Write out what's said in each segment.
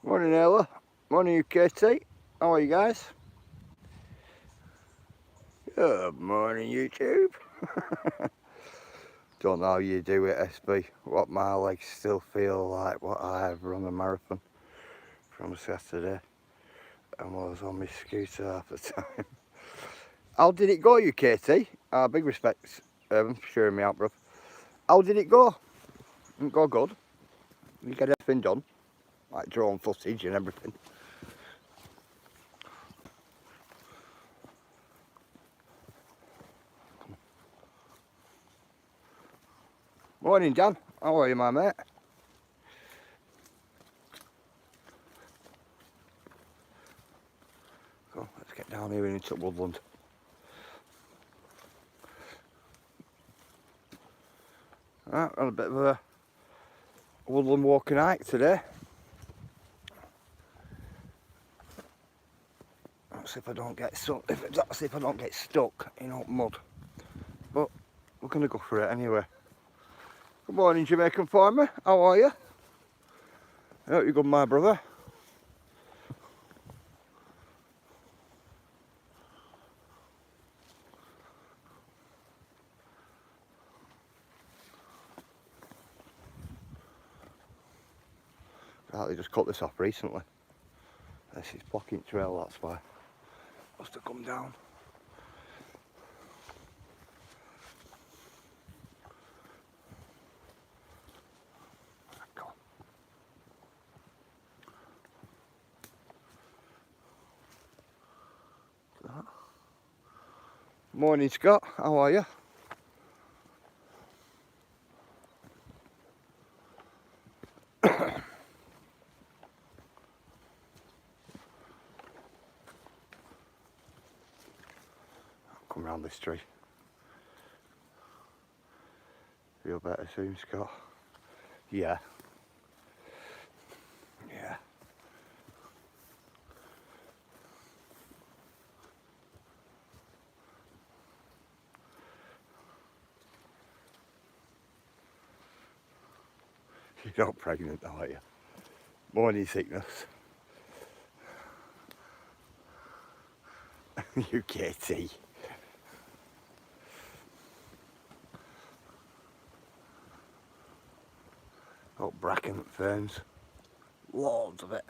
Morning Ella, morning UKT, how are you guys? Good morning YouTube. Don't know how you do it SB, what my legs still feel like what I've run a marathon from Saturday and was on my scooter half the time. How did it go UKT? Big respects for sharing me out bruv. How did it go? Didn't go good. You get everything done, like drone footage and everything. Morning Dan, how are you my mate? So let's get down here into woodland. Right, on a bit of a woodland walking hike today. Let's see if I don't get stuck. Let's see if I don't get stuck in hot mud. But we're gonna go for it anyway. Good morning, Jamaican farmer. How are you? I hope you're good, my brother. Right, they just cut this off recently. This is blocking trail, that's why. Must have come down. Go on. Morning, Scott. How are you? Come round this tree. Feel better soon, Scott. Yeah. Yeah. You're not pregnant, are you? Morning sickness. UKT. Oh, bracken ferns. Loads of it.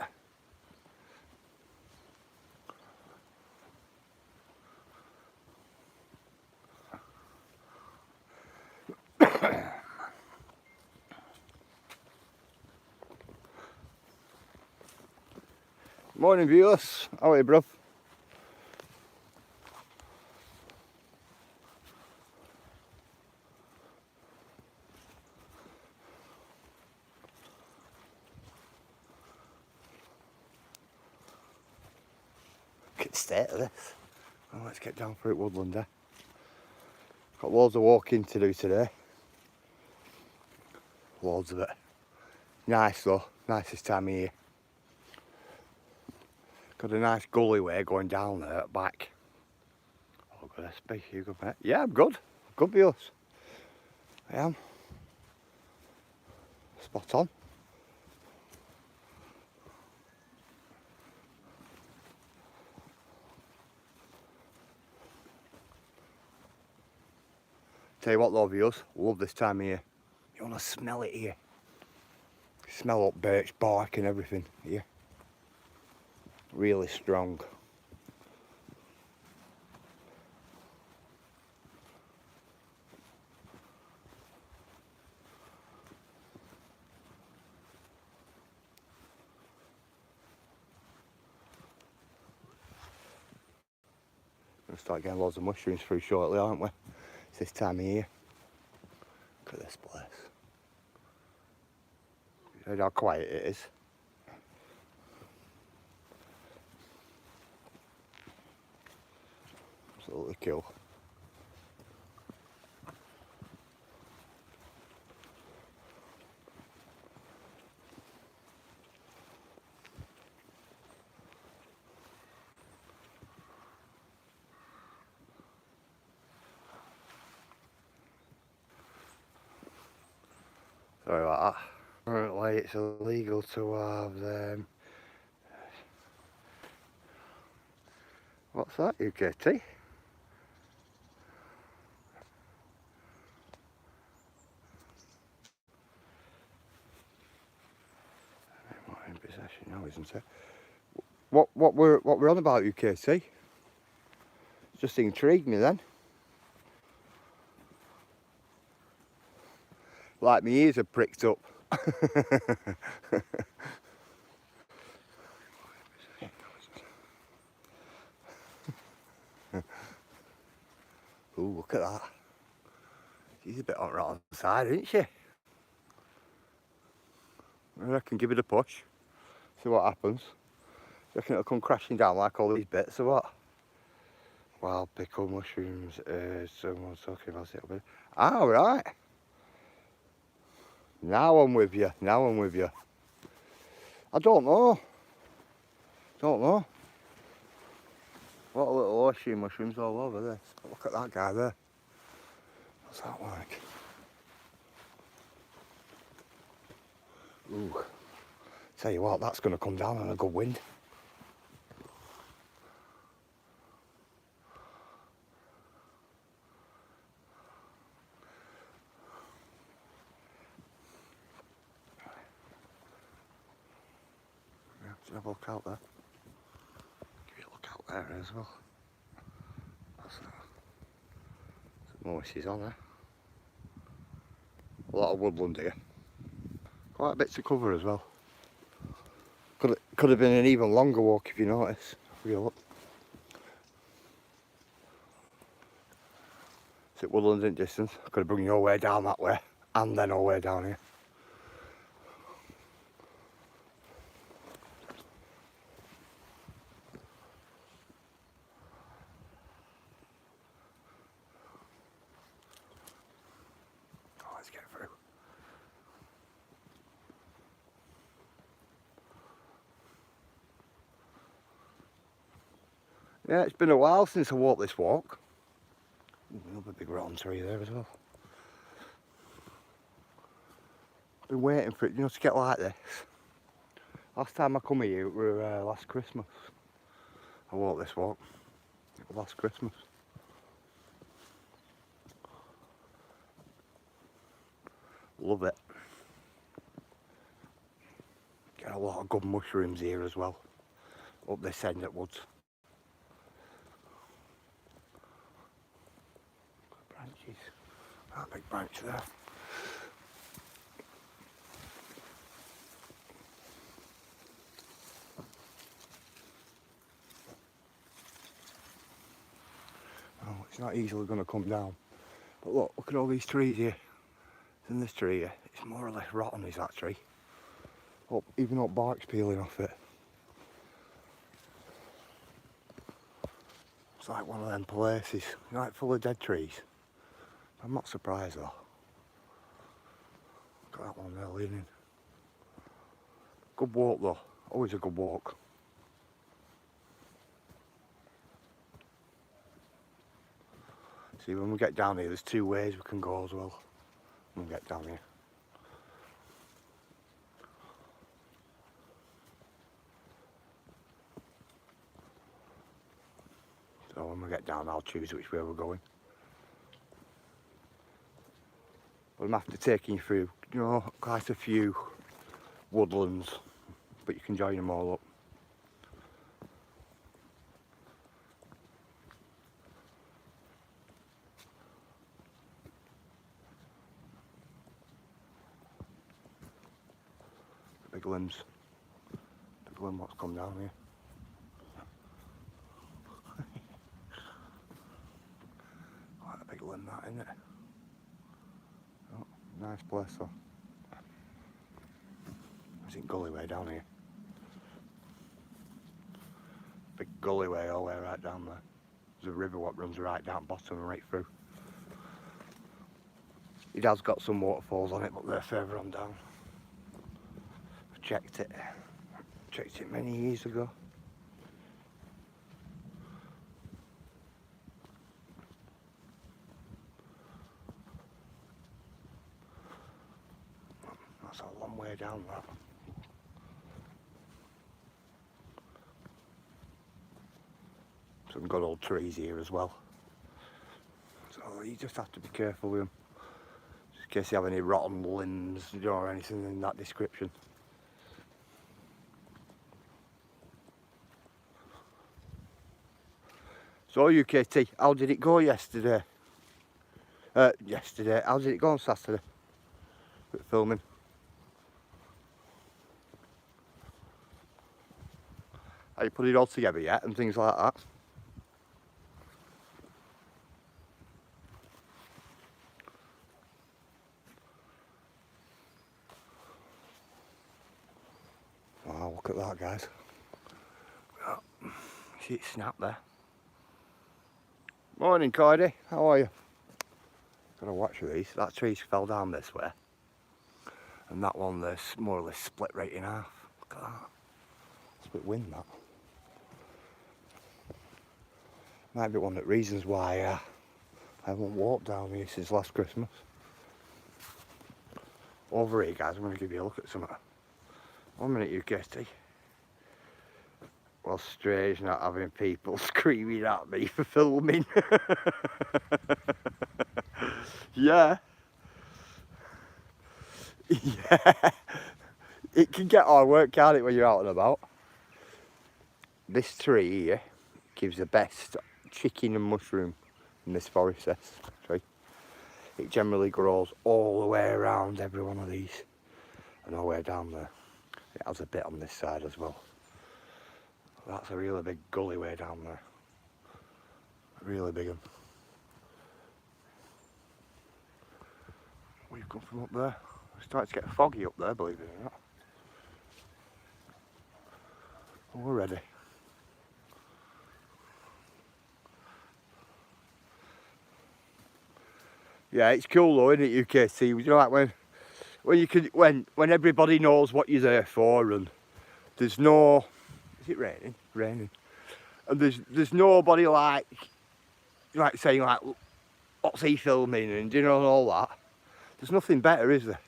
Morning viewers. How are you, bruv? Look at the state of this. Well, let's get down for it, woodland, eh? Got loads of walking to do today. Loads of it. Nice though, nicest time of year. Got a nice gully way going down there at back. Oh, good SB, you good mate? Yeah, I'm good. Good viewers. I am. Spot on. Tell you what though viewers, love this time of year. You want to smell it here. Smell up birch bark and everything here. Really strong. Gonna start getting loads of mushrooms through shortly, aren't we? It's this time of year. Look at this place. You heard how quiet it is. Absolutely cool. Sorry about that. Apparently it's illegal to have What's that, UKT? Not in possession now, isn't it? What we're on about, UKT? Just intrigued me then. Like my ears are pricked up. Ooh, look at that. She's a bit on the wrong side, isn't she? I reckon give it a push. See what happens. Reckon it'll come crashing down like all these bits or what? Wild pickle mushrooms, someone's talking about it. Ah, right. Now I'm with you. Now I'm with you. I don't know. Don't know. What a little horseshoe mushrooms all over this. Look at that guy there. What's that like? Ooh. Tell you what, that's going to come down on a good wind. Yeah, have a look out there. Give you a look out there as well. That's some moises on there. A lot of woodland here. Quite a bit to cover as well. Could have been an even longer walk if you notice. Have a look. Is it woodland in distance? I could have brought you all the way down that way and then all the way down here. Oh, let's get through. Yeah, it's been a while since I walked this walk. Another big rotten tree there as well. Been waiting for it, to get like this. Last time I come here, it was last Christmas. I walked this walk. It was last Christmas. Love it. Get a lot of good mushrooms here as well. Up this end at woods. Good branches. That big branch there. Oh, it's not easily going to come down. But look at all these trees here. And this tree here, it's more or less rotten, is that tree. Oh, even up bark's peeling off it. It's like one of them places, like full of dead trees. I'm not surprised though. Look at that one there leaning. Good walk though, always a good walk. See, when we get down here, there's two ways we can go as well. When we get down here. So when we get down, I'll choose which way we're going. But I'm after taking you through, quite a few woodlands, but you can join them all up. Big limbs. Big limb what's come down here. Quite a big limb that, isn't it? Oh, nice place though. Is it gullyway down here? Big gullyway all the way right down there. There's a river what runs right down bottom and right through. It has got some waterfalls on it, but they're further on down. I checked it many years ago. That's a long way down that. Some good old trees here as well. So you just have to be careful with them. Just in case you have any rotten limbs, you know, or anything in that description. So UKT, how did it go yesterday? How did it go on Saturday? With filming? Have you put it all together yet and things like that? Wow, look at that, guys. See it snap there. Morning, Cody. How are you? Gotta watch these. That tree fell down this way. And that one there's more or less split right in half. Look at that. It's a bit wind, that. Might be one of the reasons why I haven't walked down here since last Christmas. Over here, guys, I'm going to give you a look at something. 1 minute, UKT. Well, strange not having people screaming at me for filming. Yeah. Yeah. It can get hard work, can't it, when you're out and about? This tree here gives the best chicken and mushroom in this forest, this tree. It generally grows all the way around every one of these and all the way down there. It has a bit on this side as well. That's a really big gully way down there. Really big one. We've come from up there. It's starting to get foggy up there, believe it or not. Oh, we're ready. Yeah, it's cool though, isn't it, UKC? You know, like when everybody knows what you're there for, and there's no. Is it raining? Raining. And there's nobody like saying like, what's he filming, and you know, and all that. There's nothing better, is there?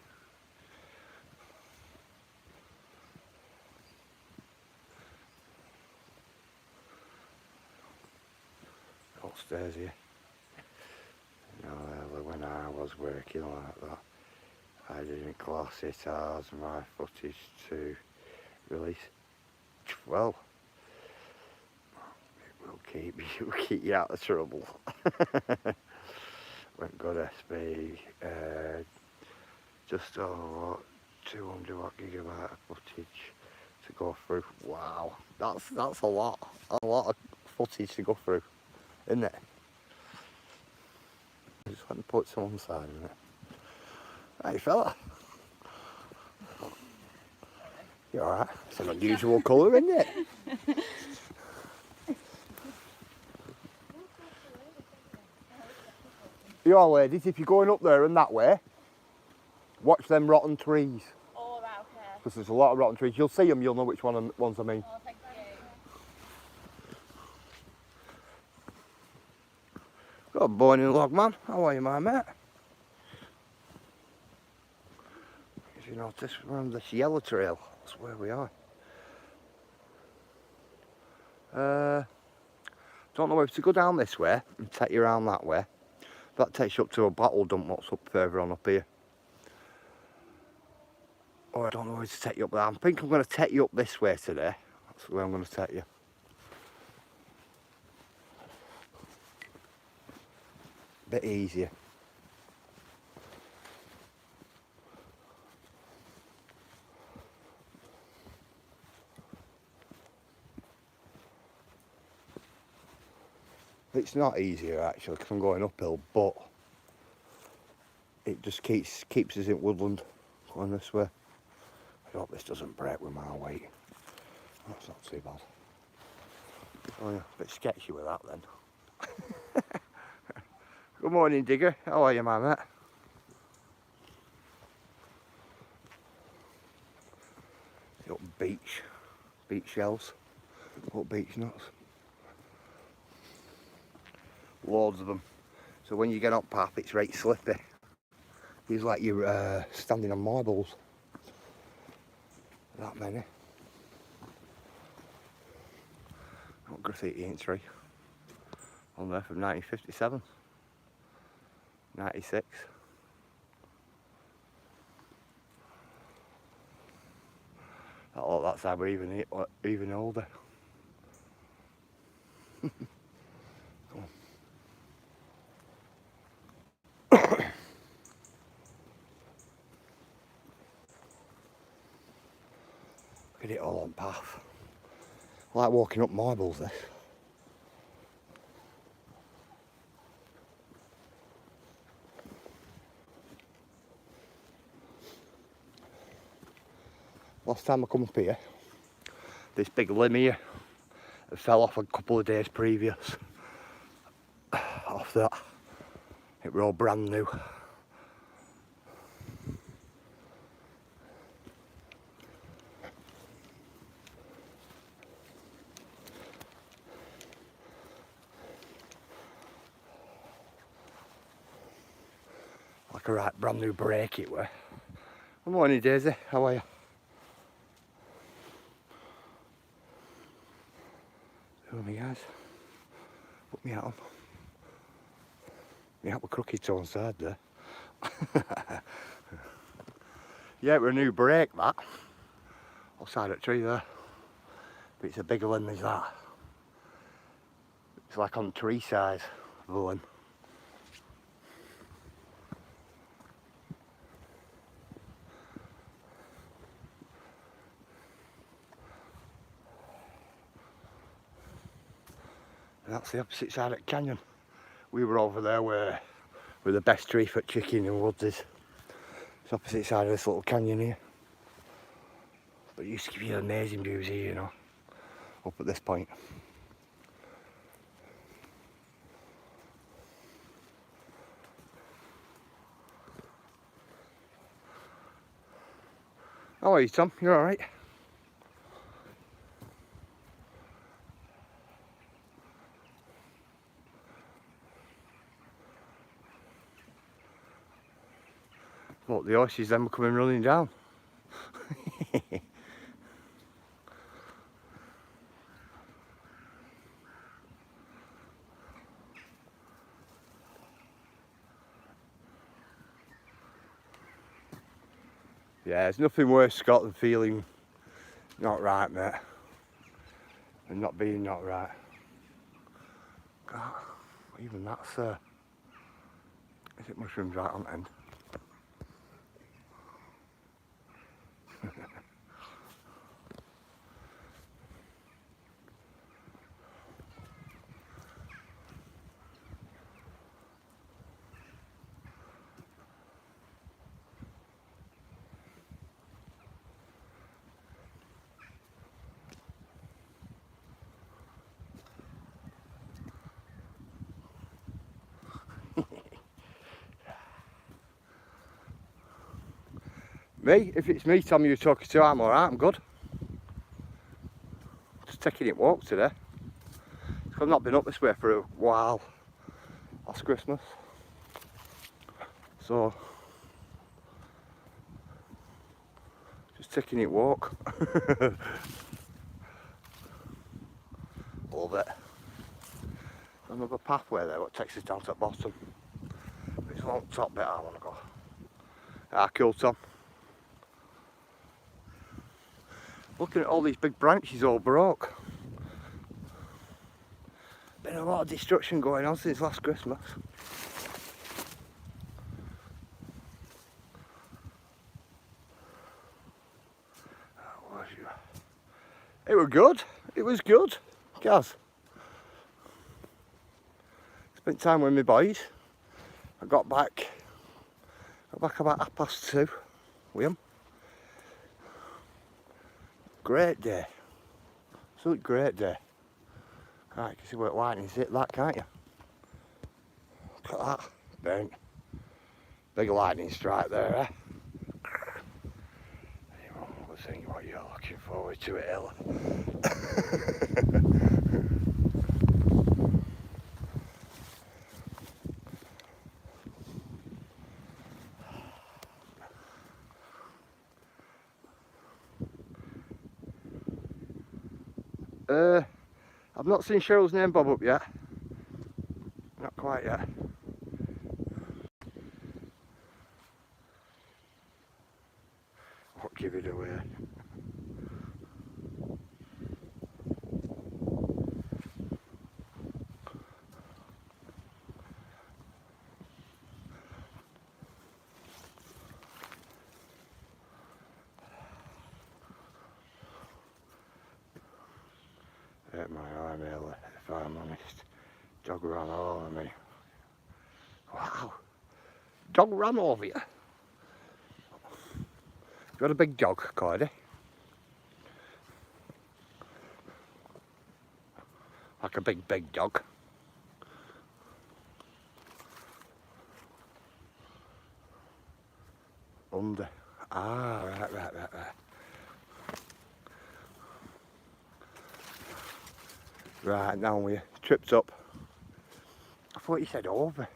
Upstairs here. You know, when I was working like that, I didn't class it as my footage to release. Well, it will keep you out of trouble. Went good SB, just over 200 watt gigabyte of footage to go through. Wow, that's a lot of footage to go through, isn't it? Just let me put some on the side of it. Hey fella, you alright? It's an unusual colour, isn't it? You all ladies, if you're going up there and that way, watch them rotten trees. Oh, right, okay. Because there's a lot of rotten trees. You'll see them, you'll know which ones I mean. Oh, thank you. Good morning, Logman. How are you, my mate? As you notice, we're on this yellow trail. That's where we are. Don't know if to go down this way and take you around that way. That takes you up to a bottle dump what's up further on up here. Or I don't know where to take you up there. I think I'm going to take you up this way today. That's the way I'm going to take you. Bit easier. It's not easier actually because I'm going uphill, but it just keeps us in woodland going this way. I hope this doesn't break with my weight. That's not too bad. Oh yeah, a bit sketchy with that then. Good morning, Digger. How are you, my mate? Little beach shells, little beach nuts. Loads of them. So when you get up path, it's right slippy. It's like you're standing on marbles. That many. Not graffiti ain't tree. on there from 1957, 96. Oh, that side we're even older. Look at it all on path. Like walking up marbles, this. Last time I come up here, this big limb here, it fell off a couple of days previous. Off that, it were all brand new. Like a right brand new break it were. Good morning, Daisy, how are you? Who are me guys? Put me out on. Me out with crooked toe on side there. Yeah, it were a new break that. Outside that tree there. But it's a bigger limb as that. It's like on tree size of the limb. And that's the opposite side of the canyon. We were over there where the best tree for chicken and woods is. It's opposite side of this little canyon here. But it used to give you amazing views here, you know, up at this point. How are you, Tom? You alright? Look, the horses then were coming running down. Yeah, there's nothing worse, Scott, than feeling not right, mate. And not being not right. God, even that's is it mushrooms right on end? Me? If it's me, Tom, you're talking to, I'm alright, I'm good. Just taking it walk today. I've not been up this way for a while. Last Christmas. So, just taking it walk. Love it. Another pathway there what takes us down to the bottom. It's a long top bit I want to go. Ah, cool, Tom. Looking at all these big branches all broke. Been a lot of destruction going on since last Christmas. It was good. It was good. Gaz. Spent time with my boys. I got back about 2:30 with them. Great day. Absolute great day. Right, you can see where lightning's hit that, can't you? Look at that. Burnt. Big lightning strike there, eh? Another thing what you're looking forward to it, Ella. I've not seen Cheryl's name bob up yet. quite yet. Won't give it away. Hurt my arm earlier, if I'm honest. Dog ran all over me. Wow. Dog ran over you? You got a big dog, Cody? Like a big dog. Under. Ah, right. Right, now we tripped up. I thought you said over.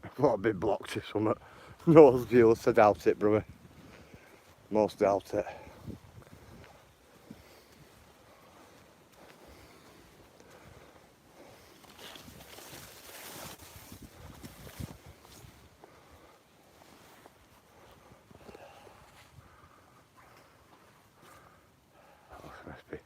I thought I'd been blocked or something. No, Jules, I doubt it, brother. Most doubt it. Oh, this must be.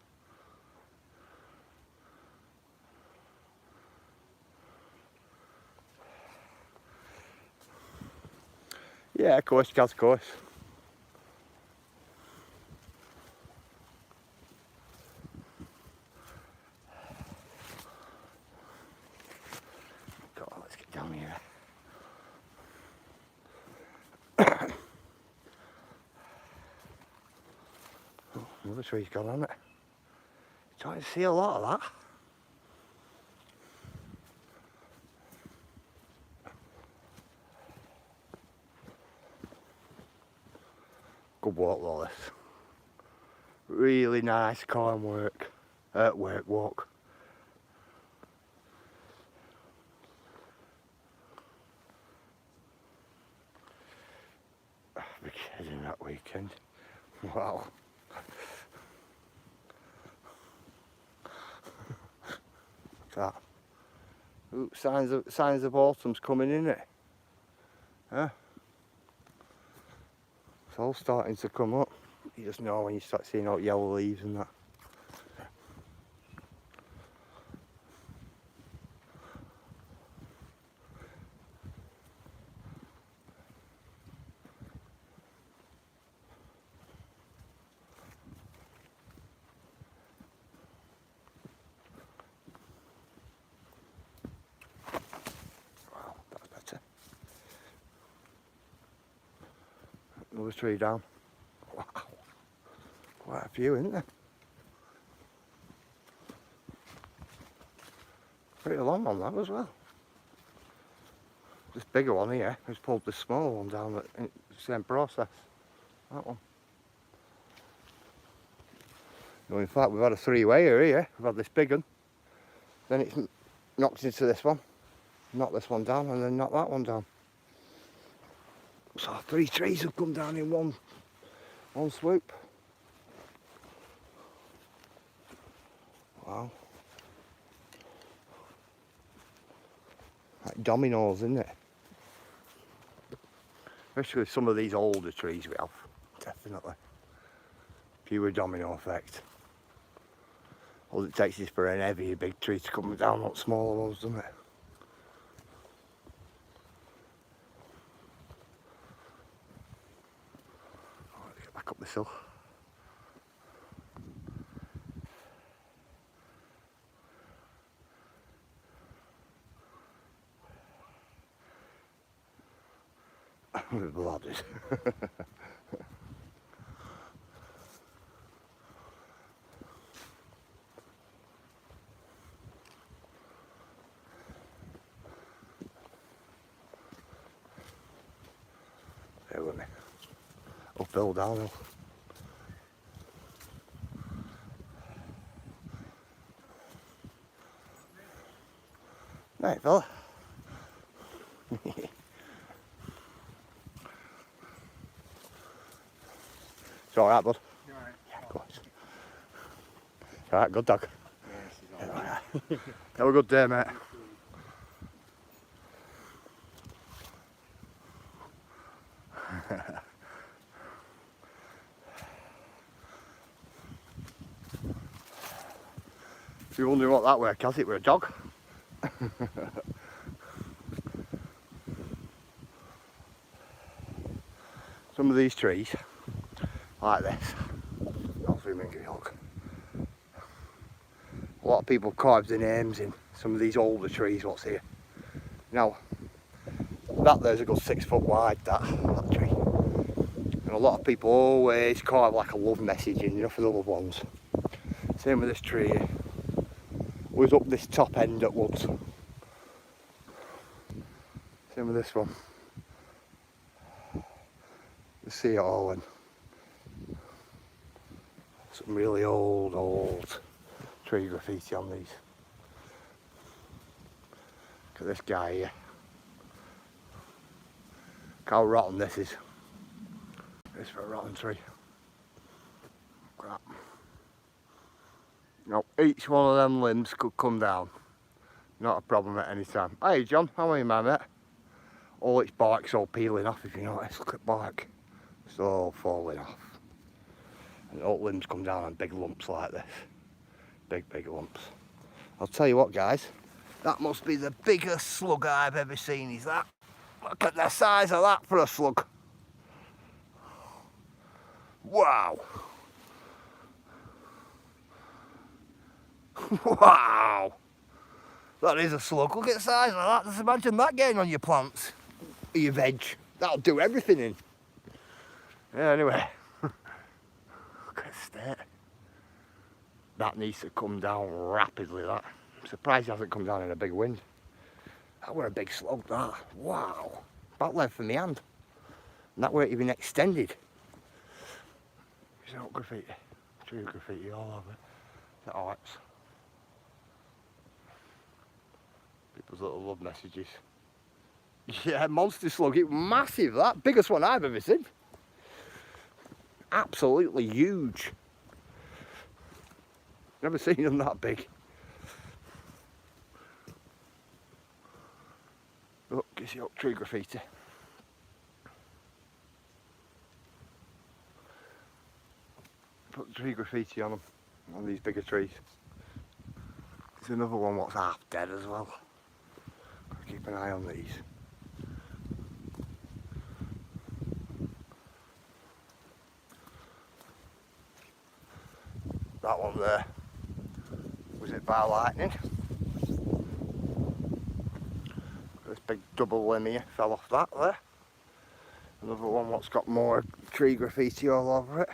Yeah, of course, of course. God, let's get down here. Oh, another tree's gone on it. Don't see a lot of that. Good walk, Wallace. Really nice corn walk. Big heading that weekend. Wow. What's that? Ooh, signs of autumn's coming, in it. Huh? It's all starting to come up. You just know when you start seeing all yellow leaves and that. Wow, that's better. Another tree down. Wow. Quite a few, isn't there? Pretty long on that as well. This bigger one here has pulled the smaller one down, but same process. That one. No, in fact, we've had a three-way here. We've had this big one, then it's knocked into this one, knocked this one down, and then knocked that one down. So 3 trees have come down in one swoop. Wow. Like dominoes, isn't it? Especially some of these older trees we have, definitely. Pure domino effect. All it takes is for an heavy big tree to come down on smaller ones, doesn't it? Oh, let's get back up this hill. We're blooded. Bear with me. Uphill, downhill. Right, fella. It's alright, bud. You alright? Yeah, of course. Alright, good dog. Yeah, she's Yeah, alright. alright. Have a good day, mate. If you're wondering what that were, Kaz, it were a dog. Some of these trees, like this, I'll zoom in and give you a look. A lot of people carved their names in some of these older trees, what's here. Now, that there's a good 6 foot wide, that tree. And a lot of people always carve like a love message in, you know, for the loved ones. Same with this tree here. Was up this top end at woods. Same with this one. You see it all in. Some really old tree graffiti on these. Look at this guy here. Look how rotten this is. This is a rotten tree. Crap. Now, each one of them limbs could come down. Not a problem at any time. Hey John, how are you, my mate? All its bark's all peeling off, if you notice. Look at bark. It's all falling off. And all limbs come down in big lumps like this. Big lumps. I'll tell you what, guys. That must be the biggest slug I've ever seen, is that? Look at the size of that for a slug. Wow. Wow. That is a slug. Look at the size of that. Just imagine that getting on your plants. Or your veg. That'll do everything in. Yeah, anyway. Look at the state. That needs to come down rapidly, that. I'm surprised it hasn't come down in a big wind. That were a big slug, that. Wow. About length for my hand. And that weren't even extended. It's not graffiti. Tree graffiti all over. The arts. People's little love messages. Yeah, monster slug. It was massive, that. Biggest one I've ever seen. Absolutely huge. Never seen them that big. Look, you see up tree graffiti. Put tree graffiti on them, on these bigger trees. There's another one what's half dead as well. Gotta keep an eye on these. That one there, was it by lightning? This big double limb here fell off that there. Another one what's got more tree graffiti all over it.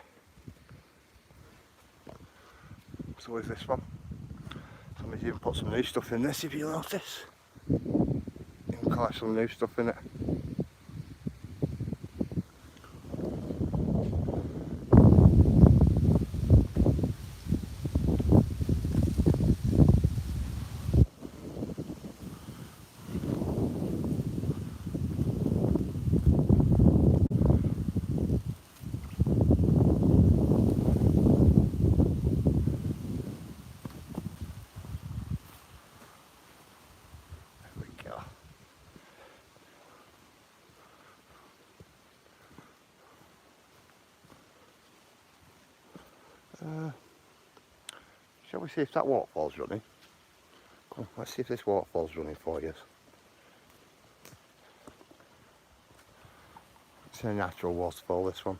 So is this one. Somebody's even put some new stuff in this, if you notice. You can collect some new stuff in it. Shall we see if that waterfall's running? Come on, let's see if this waterfall's running for you. It's a natural waterfall, this one.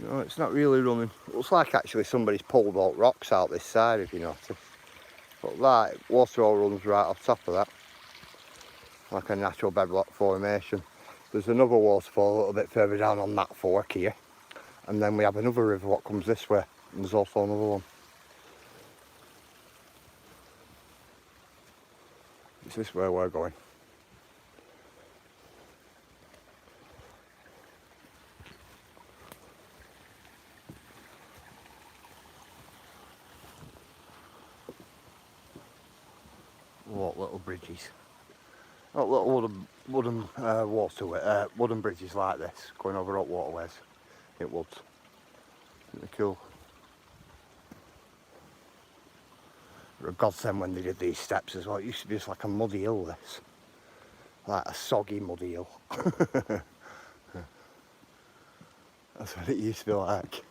No, it's not really running. It looks like actually somebody's pulled out rocks out this side, if you notice. But that water all runs right off top of that. Like a natural bedrock formation. There's another waterfall a little bit further down on that fork here. And then we have another river what comes this way. And there's also another one. Is this where we're going? What little bridges. Oh, little wooden bridges like this, going over hot waterways. It would. Isn't it cool? were a godsend when they did these steps as well. It used to be just like a muddy hill, this. Like a soggy muddy hill. That's what it used to be like.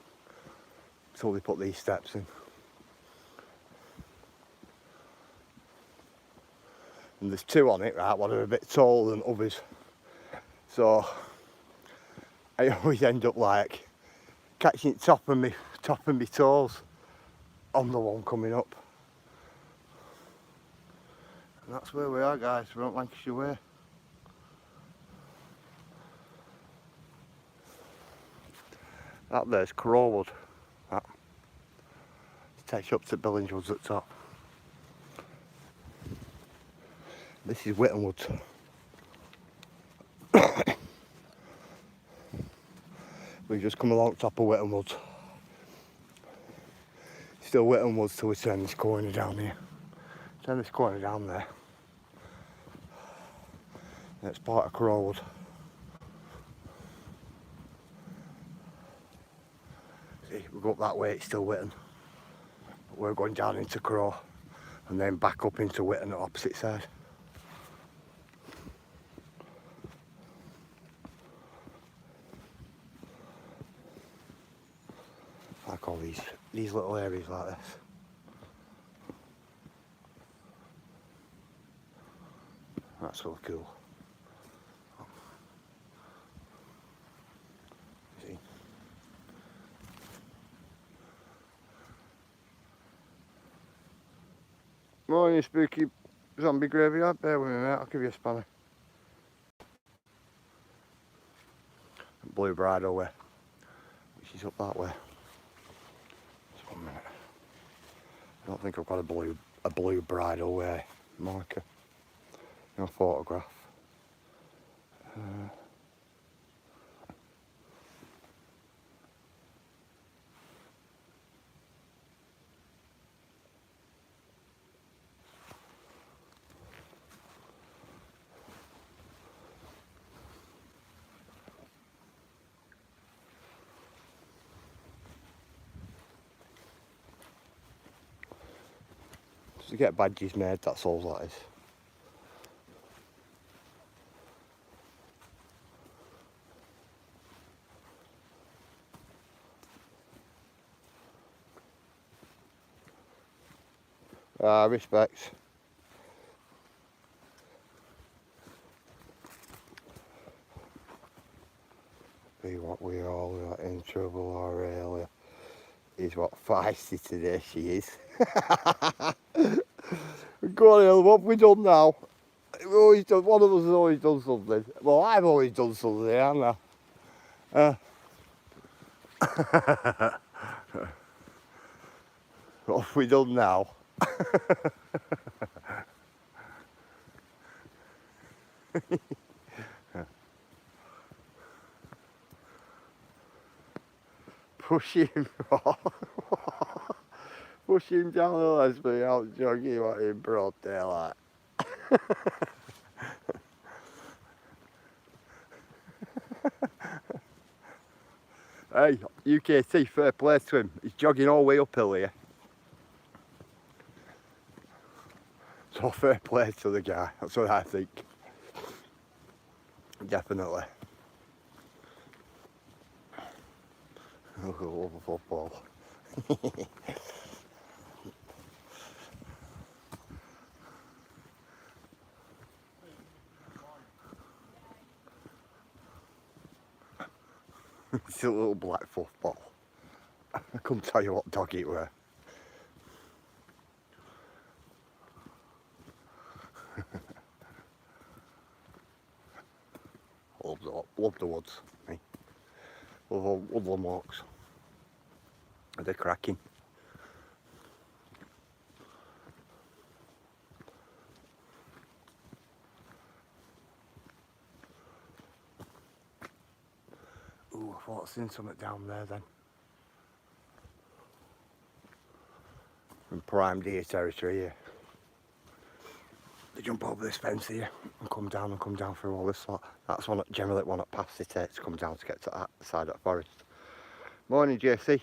Until they put these steps in. And there's two on it, right? One are a bit taller than others. So I always end up like catching it top of me toes on the one coming up. And that's where we are, guys. We're on Lancashire Way. That there's Crowwood. That takes you up to Billingswoods at the top. This is Whitton Woods. We've just come along top of Whitton Woods. Still Whitton Woods till we turn this corner down here. Turn this corner down there. It's part of Crowwood. See, we go up that way, it's still Whitton. But we're going down into Crow and then back up into Whitton at opposite side. I like all these little areas like this. That's so cool. See? Morning, spooky zombie graveyard. Bear with me, mate. I'll give you a spanner. Blue Bridle Way, which is up that way. Just 1 minute. I don't think I've got a blue Bridle Way marker. No photograph. To get badges made, that's all that is. Respects. Be what we all got in trouble Aurelia is what feisty today she is. Go on, Hill, what have we done now? We've always done, one of us has always done something. Well, I've always done something, haven't I? What have we done now? Push him push him down the lesbian out jogging out in broad daylight. Hey, UKT, fair play to him. He's jogging all the way uphill here. So fair play to the guy, that's what I think. Definitely. Oh, I love a football. It's a little black football. I couldn't tell you what dog it were. Love the woods, me. Love all woodland walks. They're cracking. Ooh, I thought I'd seen something down there then. In prime deer territory here. They jump over this fence here and come down through all this lot. That's one that generally one that past it to come down to get to that side of the forest. Morning, JC.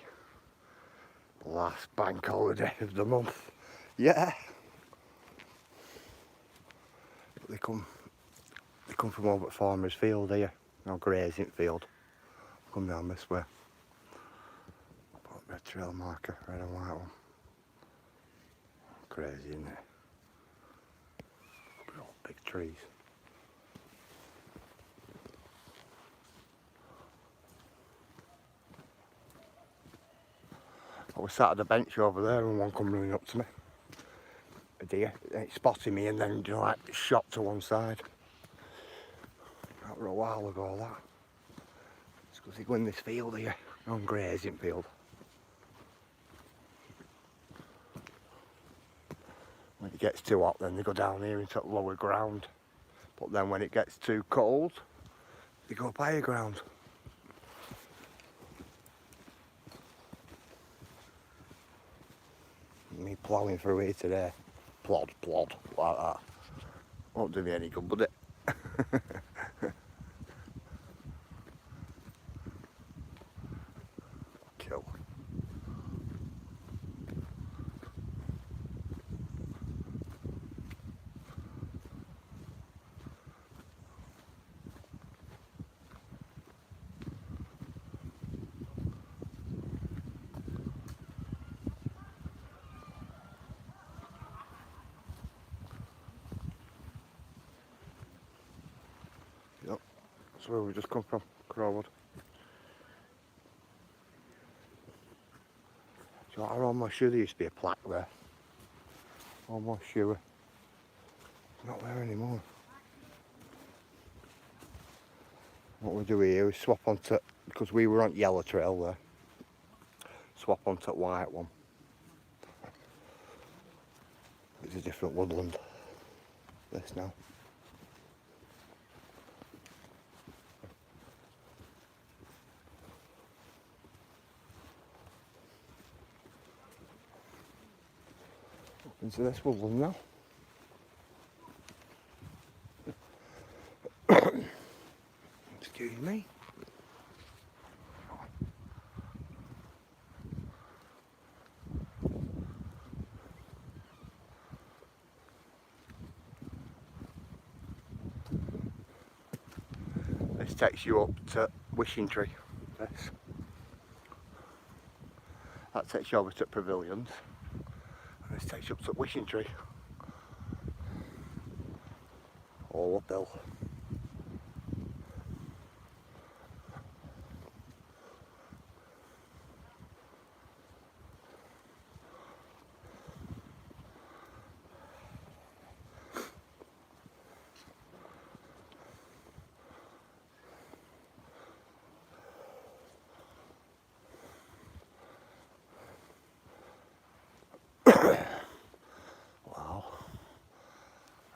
Last bank holiday of the month. Yeah. But they come from over at Farmer's Field here. No, grazing field. Come down this way. Put a red trail marker, red and white one. Crazy, isn't it? Look at all big trees. I was sat at the bench over there and one come running up to me. A deer. And it spotted me and then, you know, like shot to one side. That was a while ago, that. It's because they go in this field here. On grazing field. When it gets too hot then they go down here into lower ground. But then when it gets too cold, they go up higher ground. Me ploughing through here today. Plod, like that. Won't do me any good, would it? Kill. Yep, that's where we just come from, Crowwood. So I'm almost sure there used to be a plaque there. Almost sure. It's not there anymore. What we do here is swap onto, because we were on yellow trail there, swap onto white one. It's a different woodland, this now. Into this woodland now. Excuse me. This takes you up to Wishing Tree. This. That takes you over to Pavilions. And this takes you up to Wishing Tree. All uphill. Wow.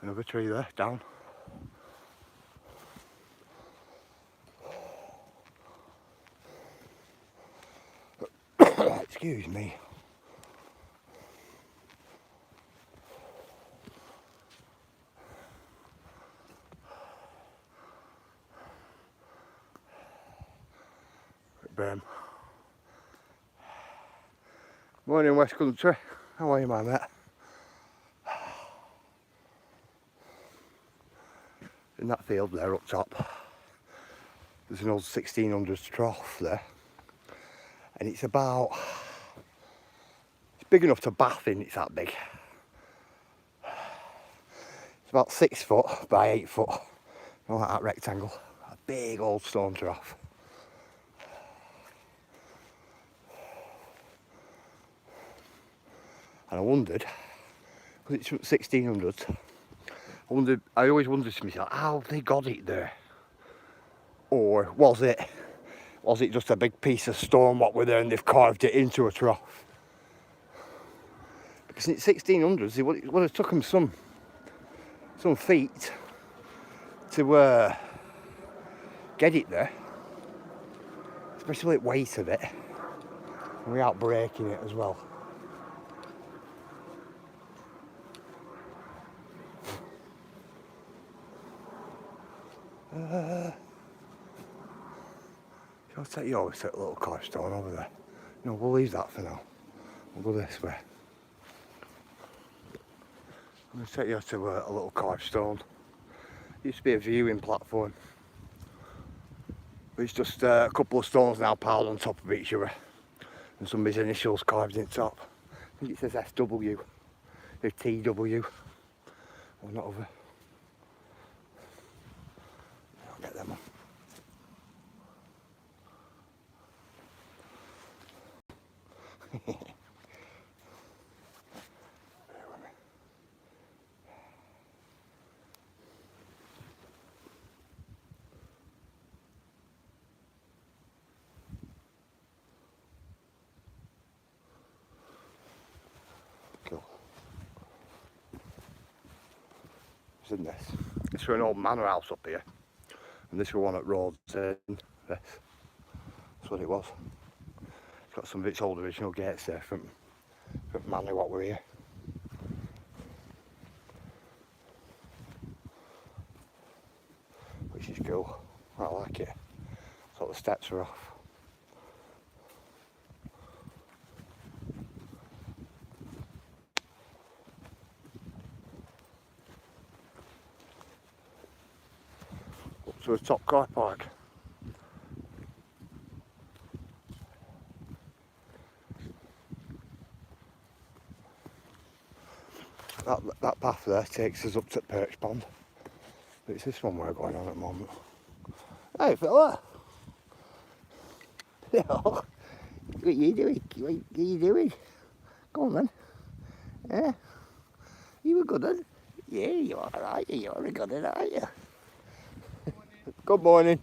Another tree there, down. Excuse me. Boom. Morning, West Country. How are you, my mate? In that field there up top, there's an old 1600s trough there. And it's about, it's big enough to bath in, it's that big. It's about 6 foot by 8 foot, like that rectangle. A big old stone trough. And I wondered, because it's from 1600s, I always wondered to myself, how they got it there? Or was it just a big piece of stone what were there and they've carved it into a trough? Because in the 1600s, it would have took them some feet to get it there. Especially the weight of it. And without breaking it as well. I'll take you over to that little cornerstone over there. No, we'll leave that for now. We'll go this way. I'm going to take you to a little carved stone. Used to be a viewing platform. But it's just a couple of stones now piled on top of each other. And somebody's initials carved in top. I think it says SW or TW. Or not over. I'll get them on. Cool. What's in this? It's for an old manor house up here. And this was one at Roads End. This. That's what it was. It's got some of its old original gates there from manor what were here. Which is cool. I like it. So the steps are off. Up to a top car park. That path there takes us up to Perch Pond. But it's this one we're going on at the moment. Hey fella! What are you doing? What are you doing? Go on then. Yeah? You were good then? Yeah, you are, aren't you? You're a good one, aren't you? Good morning.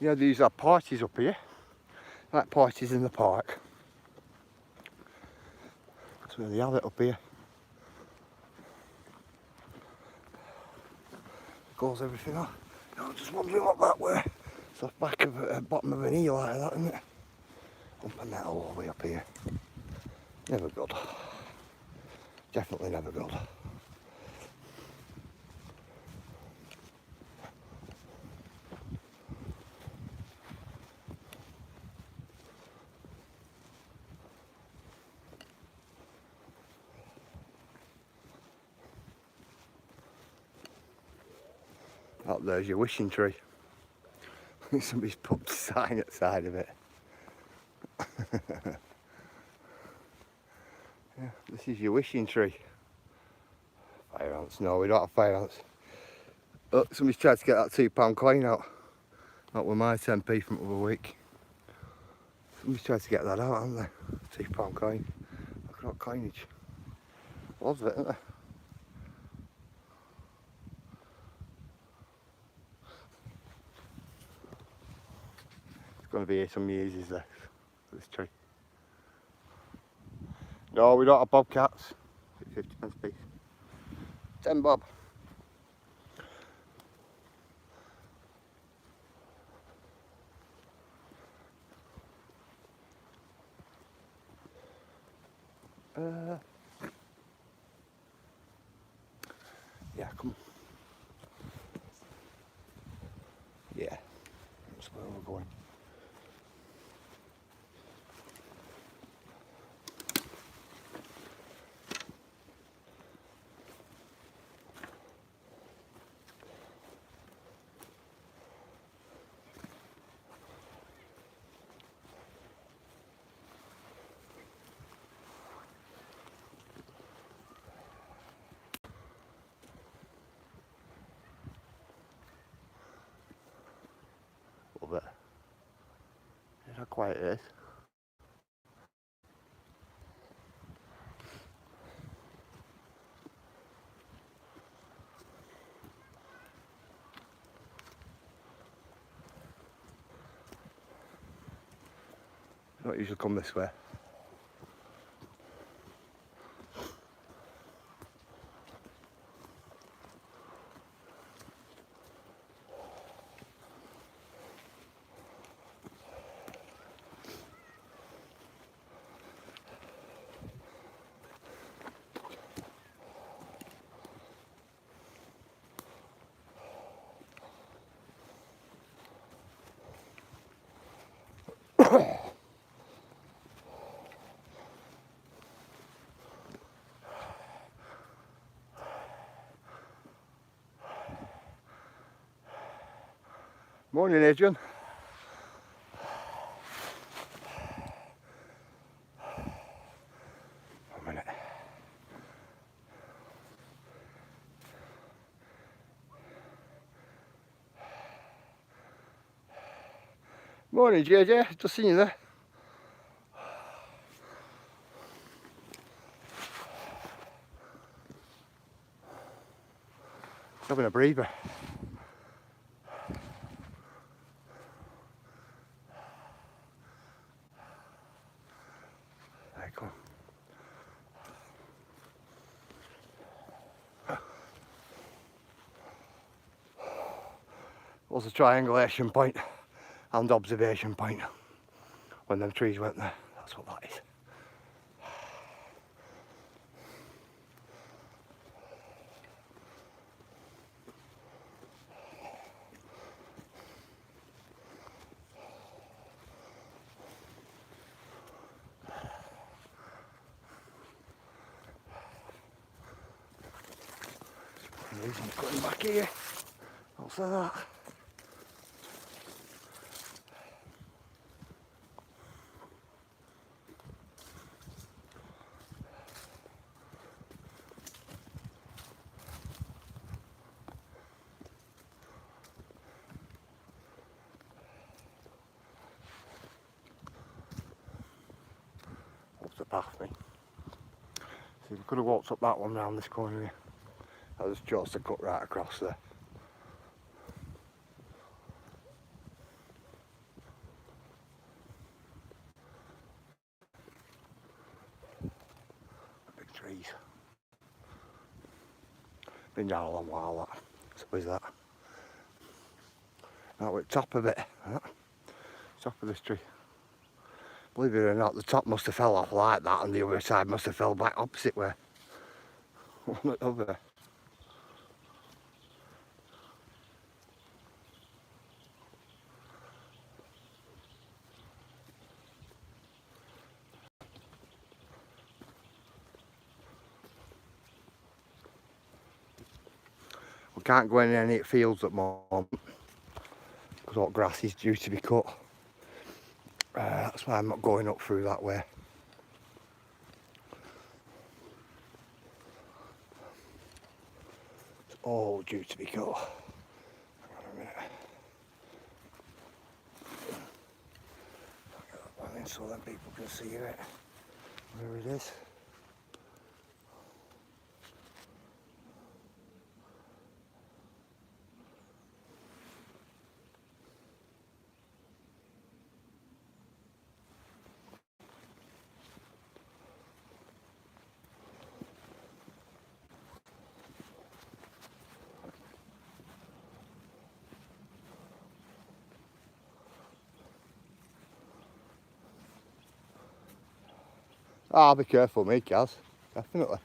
Yeah, these are parties up here. Like parties in the park. That's where they have it up here. Goes everything off. I'm just wondering what that were. It's off back of bottom of an eel like that, isn't it? Up and metal all the way up here. Never good. Definitely never good. Up there's your wishing tree. Somebody's put a sign at the side of it. Yeah, this is your wishing tree. Fire ants? No, we don't have fire ants. Look, somebody's tried to get that £2 coin out. That was my 10p from the other week. Somebody's tried to get that out, haven't they? £2 coin. Look at that coinage. Loves it, isn't it? It's going to be here some years, is this tree. No, we don't have bobcats. 50p piece. 10 bob. Yeah, come. Yeah, that's where we're going. A little bit. See how quiet it is. I don't usually come this way. Morning, Adrian. A minute. Morning, JJ. Just seen you there. Having a breather. There you go. Was a triangulation point and observation point when them trees went there. That's what that is. Reason going back here. I'll say that. What's the path thing? See, we could have walked up that one round this corner here. I just chose to cut right across there. Big trees. Been down a long while that. So is that. Now we're at the top of it. Top of this tree. Believe it or not, the top must have fell off like that and the other side must have fell back opposite way. One over there. We can't go in any fields at the moment because all grass is due to be cut. That's why I'm not going up through that way. It's all due to be cut. Hang on a minute. I'll get that one in so that people can see it. Where it is. Ah, be careful, me, Kaz. Definitely.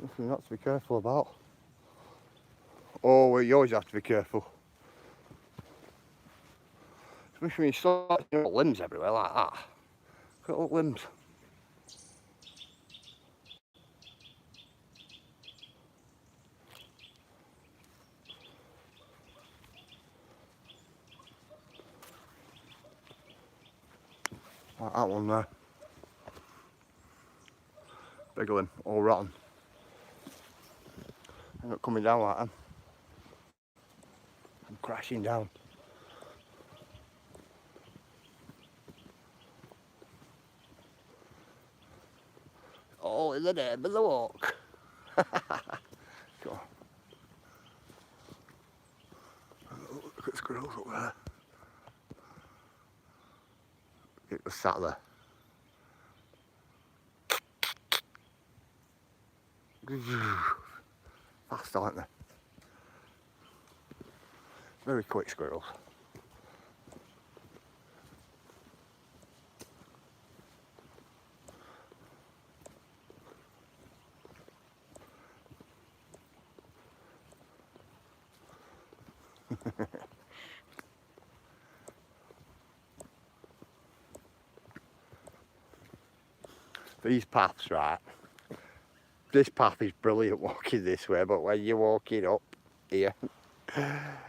Nothing not to be careful about. Oh, well, you always have to be careful. Especially when you start seeing limbs everywhere like that. Look at all limbs. Like that one there. Big limb, all rotten. They're not coming down like that. I'm crashing down. All in the name of the walk. Go on. Look at squirrels up there. It was sat there. Fast, aren't they? Very quick squirrels. These paths, right? This path is brilliant walking this way, but when you're walking up here,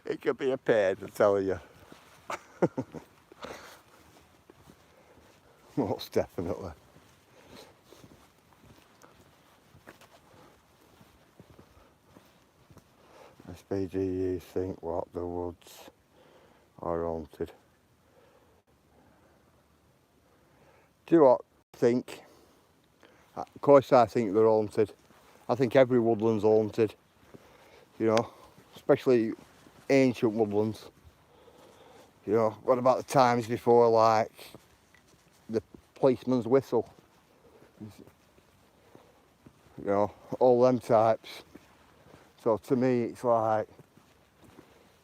It could be a pain, I tell you. Most definitely. SPGE think what the woods are haunted. Do you know what I think? Of course I think they're haunted. I think every woodland's haunted. You know, especially ancient woodlands. You know, what about the times before, like the policeman's whistle? You know, all them types. So to me, it's like,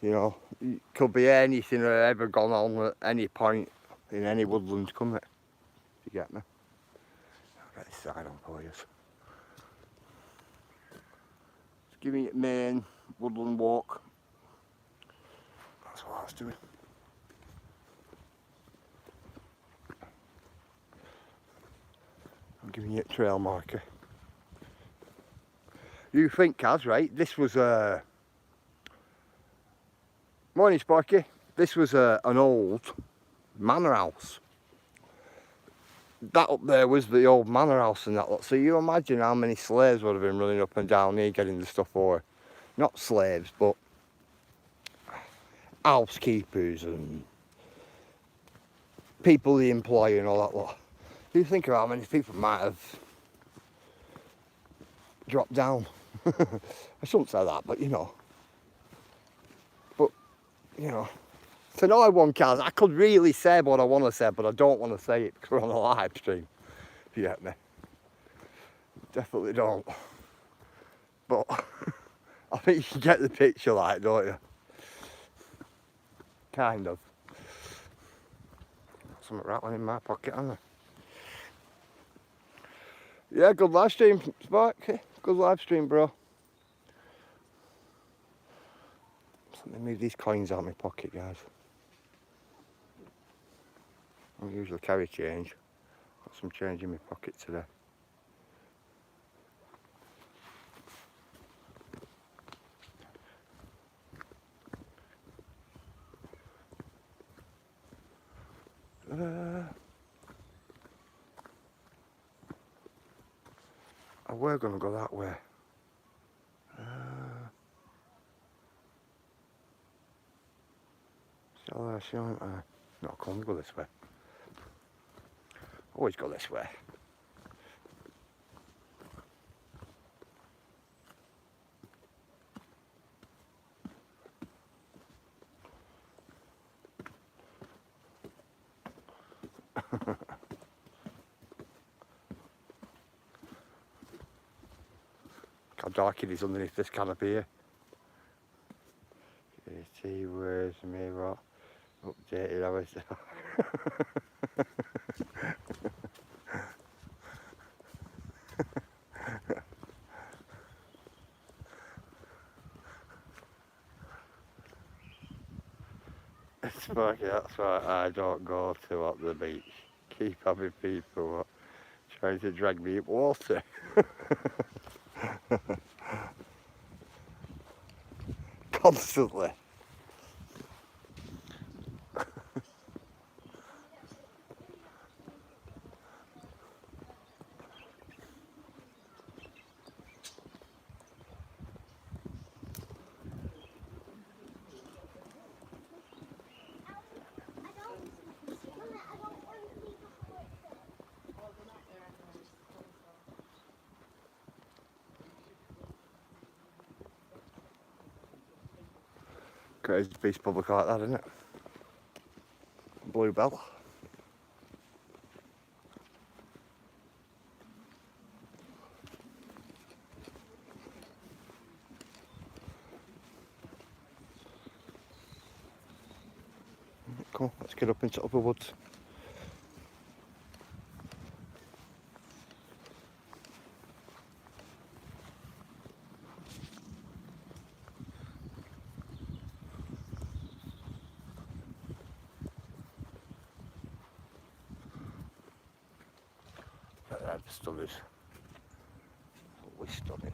you know, it could be anything that ever gone on at any point in any woodlands, couldn't it? You get me? I'll get this side on for you. Just give me a main woodland walk. That's what I was doing. I'm giving you a trail marker. You think, Kaz, right? This was a... Morning, Sparky. This was an old manor house. That up there was the old manor house and that lot. So you imagine how many slaves would have been running up and down here getting the stuff for, not slaves, but housekeepers and people they employ and all that lot. You think of how many people might have dropped down. I shouldn't say that, but you know. But, you know, to know one, Kaz, I could really say what I want to say, but I don't want to say it because we're on a live stream. If you get me. Definitely don't. But I think you can get the picture, like, don't you? Kind of. Something rattling in my pocket, hasn't there? Yeah, good live stream, Spark. Good live stream, bro. Let me move these coins out of my pocket, guys. I don't usually carry change. Got some change in my pocket today. We're going to go that way. Still there, she aren't there? No, come on, go this way. Always go this way. How dark it is underneath this canopy here. JT, where's me, what? Updated hours. It's fucking, that's why I don't go to up the beach. Keep having people trying to drag me up water. Constantly. Crazy piece of public like that, isn't it? Bluebell. Come on, let's get up into upper woods. That stuff is always stunning.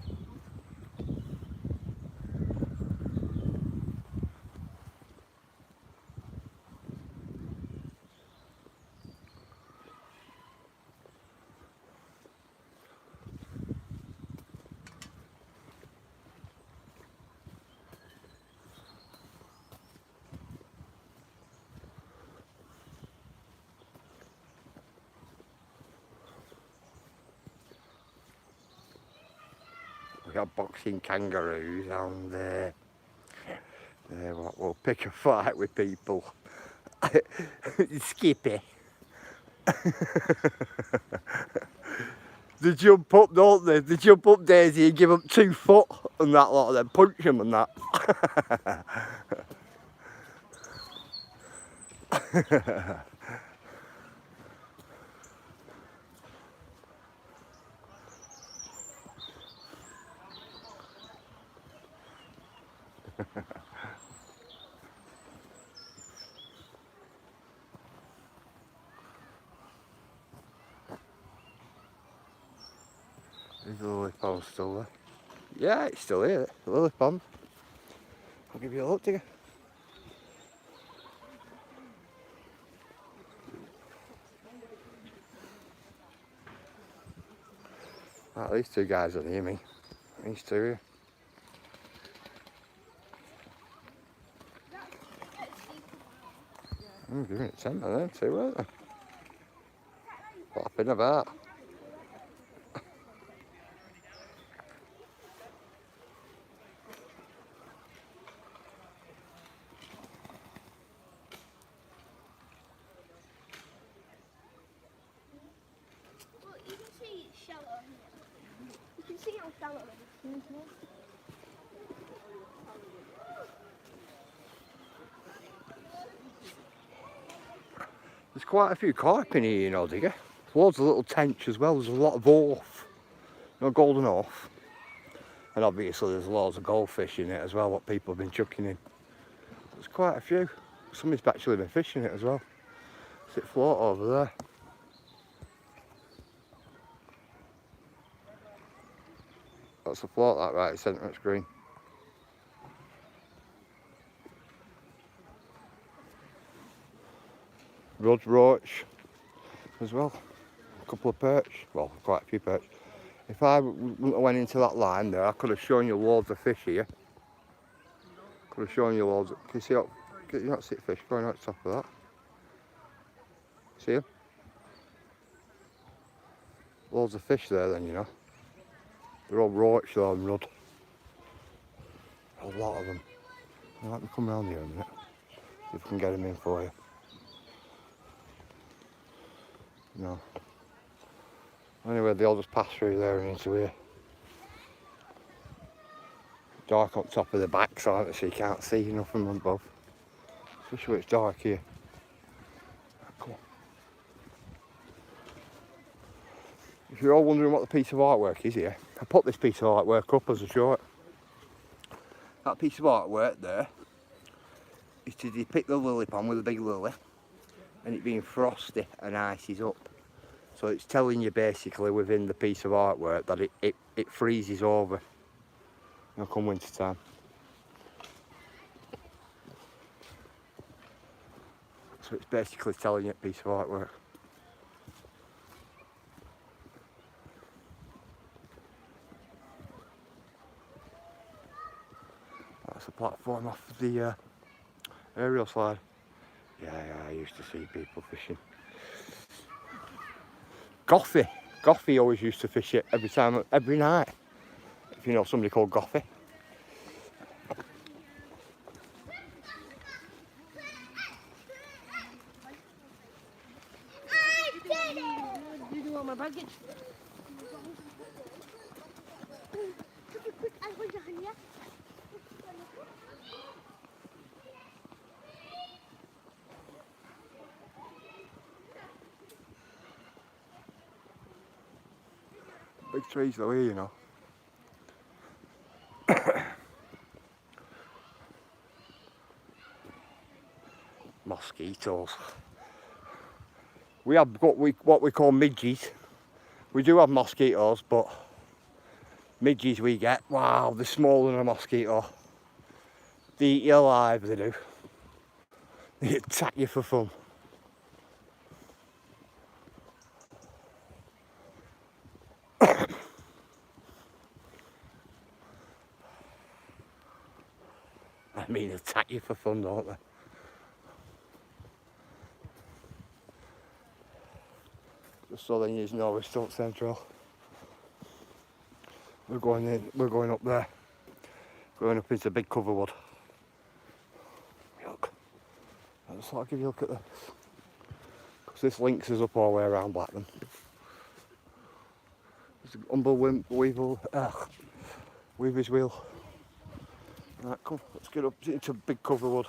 got boxing kangaroos and what, we'll pick a fight with people. Skippy. They jump up, don't they? They jump up Daisy and give them 2 foot and that lot, and then punch them and that. Is the lily pond still there? Yeah, it's still here, the lily pond. I'll give you a look, digger. Right, these 2 guys are near me. These 2 here. I'm giving it 10 of them 2, weren't they? Flapping about. Well, you can see it's shallow here. You can see how shallow it is. There's quite a few carp in here, you know, digger. There's loads of little tench as well. There's a lot of orf, you know, golden orf. And obviously there's loads of goldfish in it as well, what people have been chucking in. There's quite a few. Somebody's actually been fishing it as well. See it float over there. That's a float, that right, centre of the screen. Rudd roach as well. A couple of perch, well, quite a few perch. If I wouldn't have went into that line there, I could have shown you loads of fish here. Could have shown you loads of, can you see up, can you not see fish going out the top of that? See them? Loads of fish there then, you know. They're all roach though and rudd. A lot of them. Let me come round here a minute. See if we can get them in for you. No. Anyway, they all just pass through there and into here. Dark on top of the backs, aren't they, so you can't see nothing from above. Especially when it's dark here. Come on. If you're all wondering what the piece of artwork is here, I put this piece of artwork up as a short. That piece of artwork there is to depict the lily pond with a big lily and it being frosty and ice is up. So it's telling you basically within the piece of artwork that it freezes over, you know, come winter time. So it's basically telling you a piece of artwork. That's a platform off the aerial slide. Yeah, I used to see people fishing. Goffy always used to fish it every night. If you know somebody called Goffy. You do want my baggage? Big trees though here, you know. Mosquitoes. We have got what we call midges. We do have mosquitoes, but midges we get, wow, they're smaller than a mosquito. They eat you alive, they do. They attack you for fun. I mean, attack you for fun, don't they? Just so then you know we're still central. We're going in, we're going up there. Going up into big cover wood. Look. I just thought I'd give you a look at this. Because this links us up all the way around Blackburn. There's an unbelievable Weaver's wheel. Right, come, let's get up into big cover wood.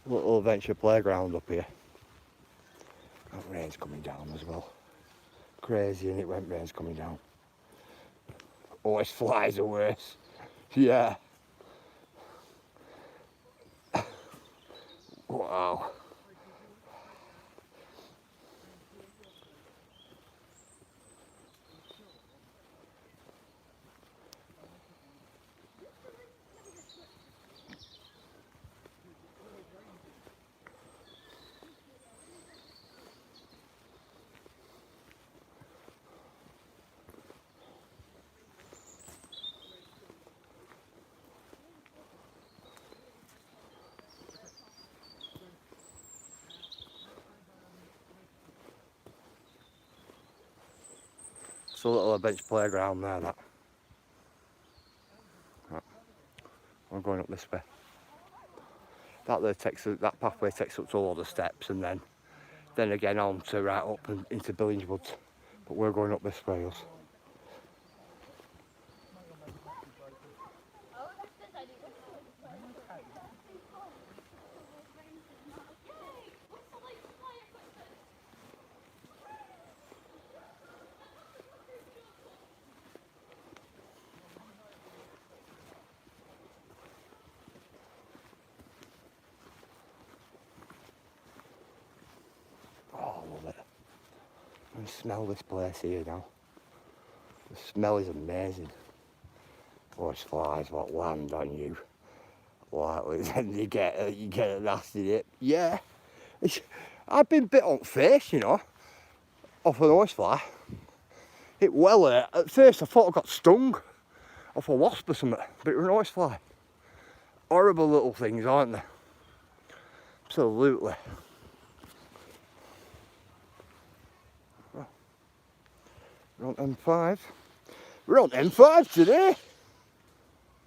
Little adventure playground up here. And rain's coming down as well. Crazy, and it when rain's coming down. Always flies are worse. Yeah. Wow. It's a little bench playground there, that. Right. I'm going up this way. That pathway takes up to a lot of steps, and then again on to right up and into Billings Woods. But we're going up this way, us. Oh, I love it. And smell this place here now. The smell is amazing. Oh, it's flies what land on you. Like, then you get a nasty dip. Yeah. I've been bit on the face, you know, off an horsefly. It well at first I thought I got stung off a wasp or something, but it was an horsefly. Horrible little things, aren't they? Absolutely. Oh. We're on M5. We're on M5 today.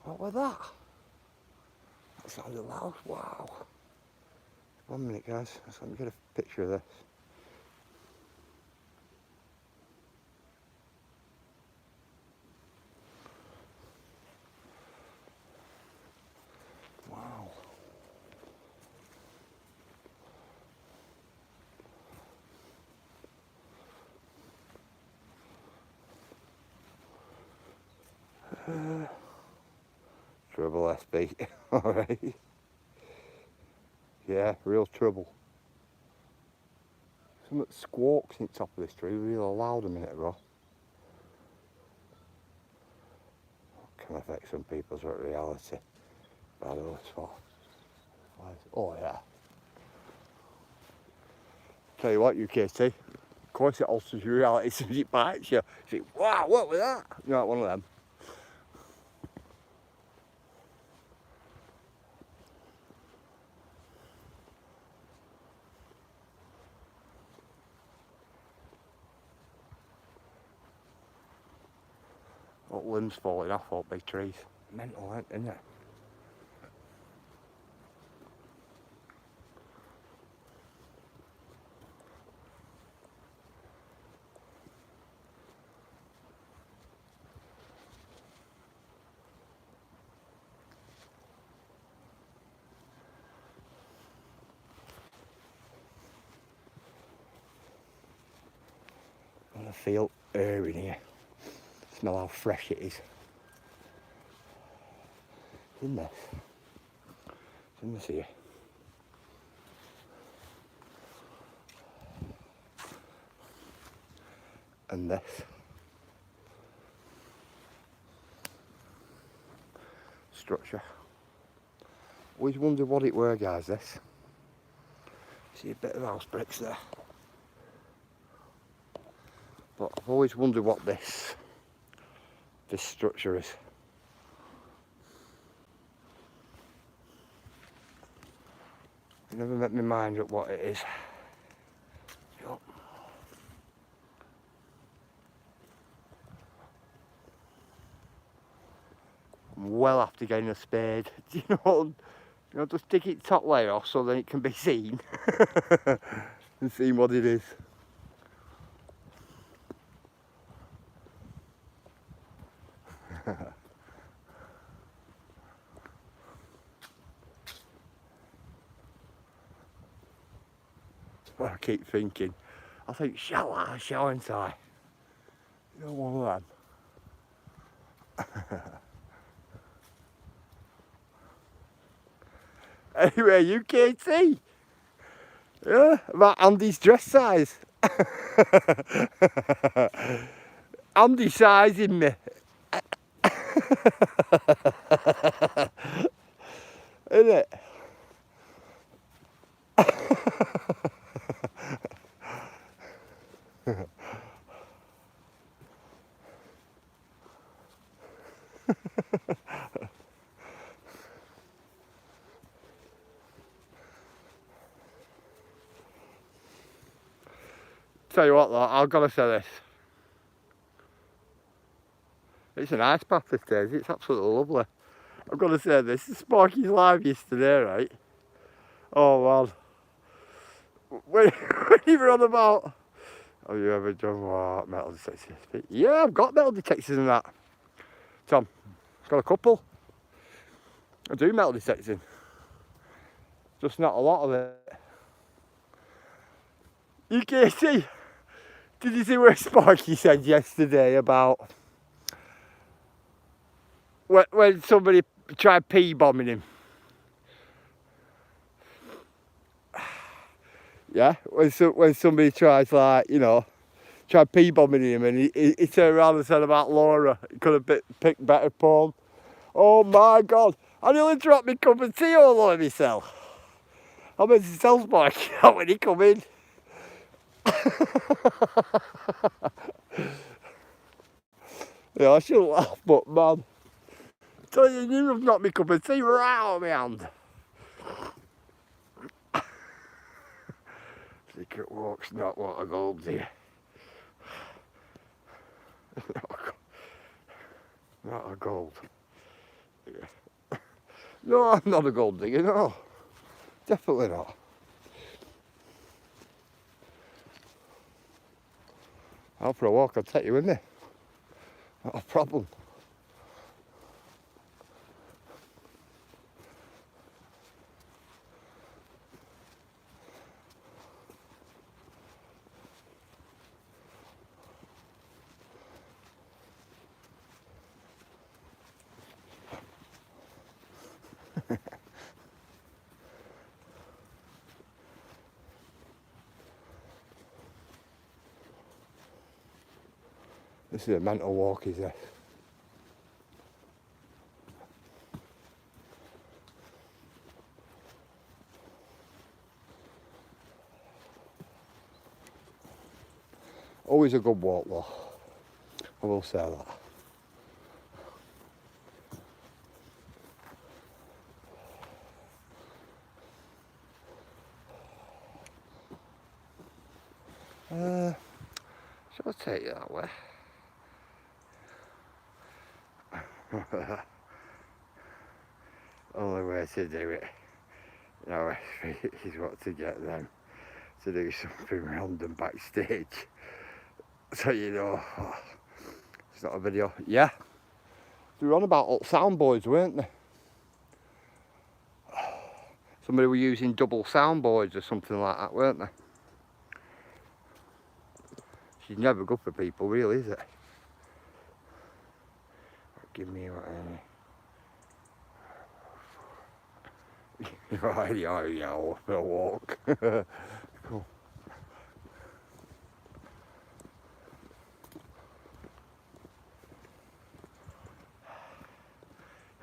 What was that? That sounded loud. Wow. 1 minute, guys. Let me get a picture of this. Wow. Trouble SB. Alright. Yeah, real trouble. Something squawks in the top of this tree really loud a minute ago. Can affect some people's reality. Bad or what? Oh yeah. Tell you what, UKT. Of course it alters your reality as soon as it bites you. You think, wow, what was that? You're not one of them. What limbs falling off all big trees. Mental, isn't it? And I feel air in here. Smell how fresh it is. In this. It's in this here. And this. Structure. Always wondered what it were, guys, this. See a bit of house bricks there. But I've always wondered what this structure is. I never made my mind up what it is. Yup. I'm well after getting a spade. Do you know? You know, just dig it top layer off so then it can be seen and see what it is. Well, I keep thinking, I think, shall I? You know, one of them. Anyway, UKT. Yeah, about Andy's dress size. Andy sizing me. Isn't it? Tell you what though, I've got to say this. It's a nice path this day, it's absolutely lovely. I've got to say this, Sparky's live yesterday, right? Oh man. When you were on about, have you ever done what, metal detectors? Yeah, I've got metal detectors and that. Tom, got a couple. I do metal detecting. Just not a lot of it. UKT, did you see where Sparky said yesterday about when somebody tried P-bombing him? Yeah, when somebody tries, like, you know, tried P-bombing him and he turned around and said about Laura, he could have picked better porn. Oh my God, I nearly dropped my cup of tea all over myself. I meant to tell Sparky that when he come in. Yeah, I shouldn't laugh, but man, tell you, you have knocked my cup of tea right out of my hand. Secret walk's not what I go, dear. Not a gold. Yeah. No, I'm not a gold digger, no. Definitely not. Out for a walk, I'll take you in there. Not a problem. This is a mental walk, is this? Always a good walk though. I will say that. Shall I take you that way? Only way to do it now is what to get them to do something random backstage. So you know, it's not a video. Yeah, they were on about soundboards, weren't they? Somebody were using double soundboards or something like that, weren't they? She's never good for people, really, is it? Give me what right, yeah, I'll walk. Cool.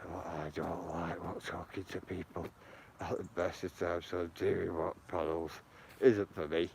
I don't like talking to people at the best of times, so I'm doing what paddles isn't for me.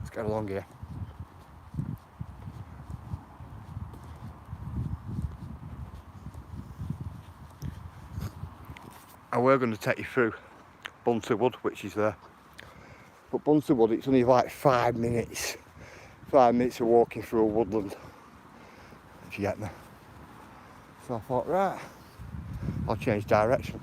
Let's get along here. And we're going to take you through Bunter Wood, which is there. But Bunter Wood, it's only like 5 minutes. 5 minutes of walking through a woodland, if you get me. So I thought, right, I'll change direction.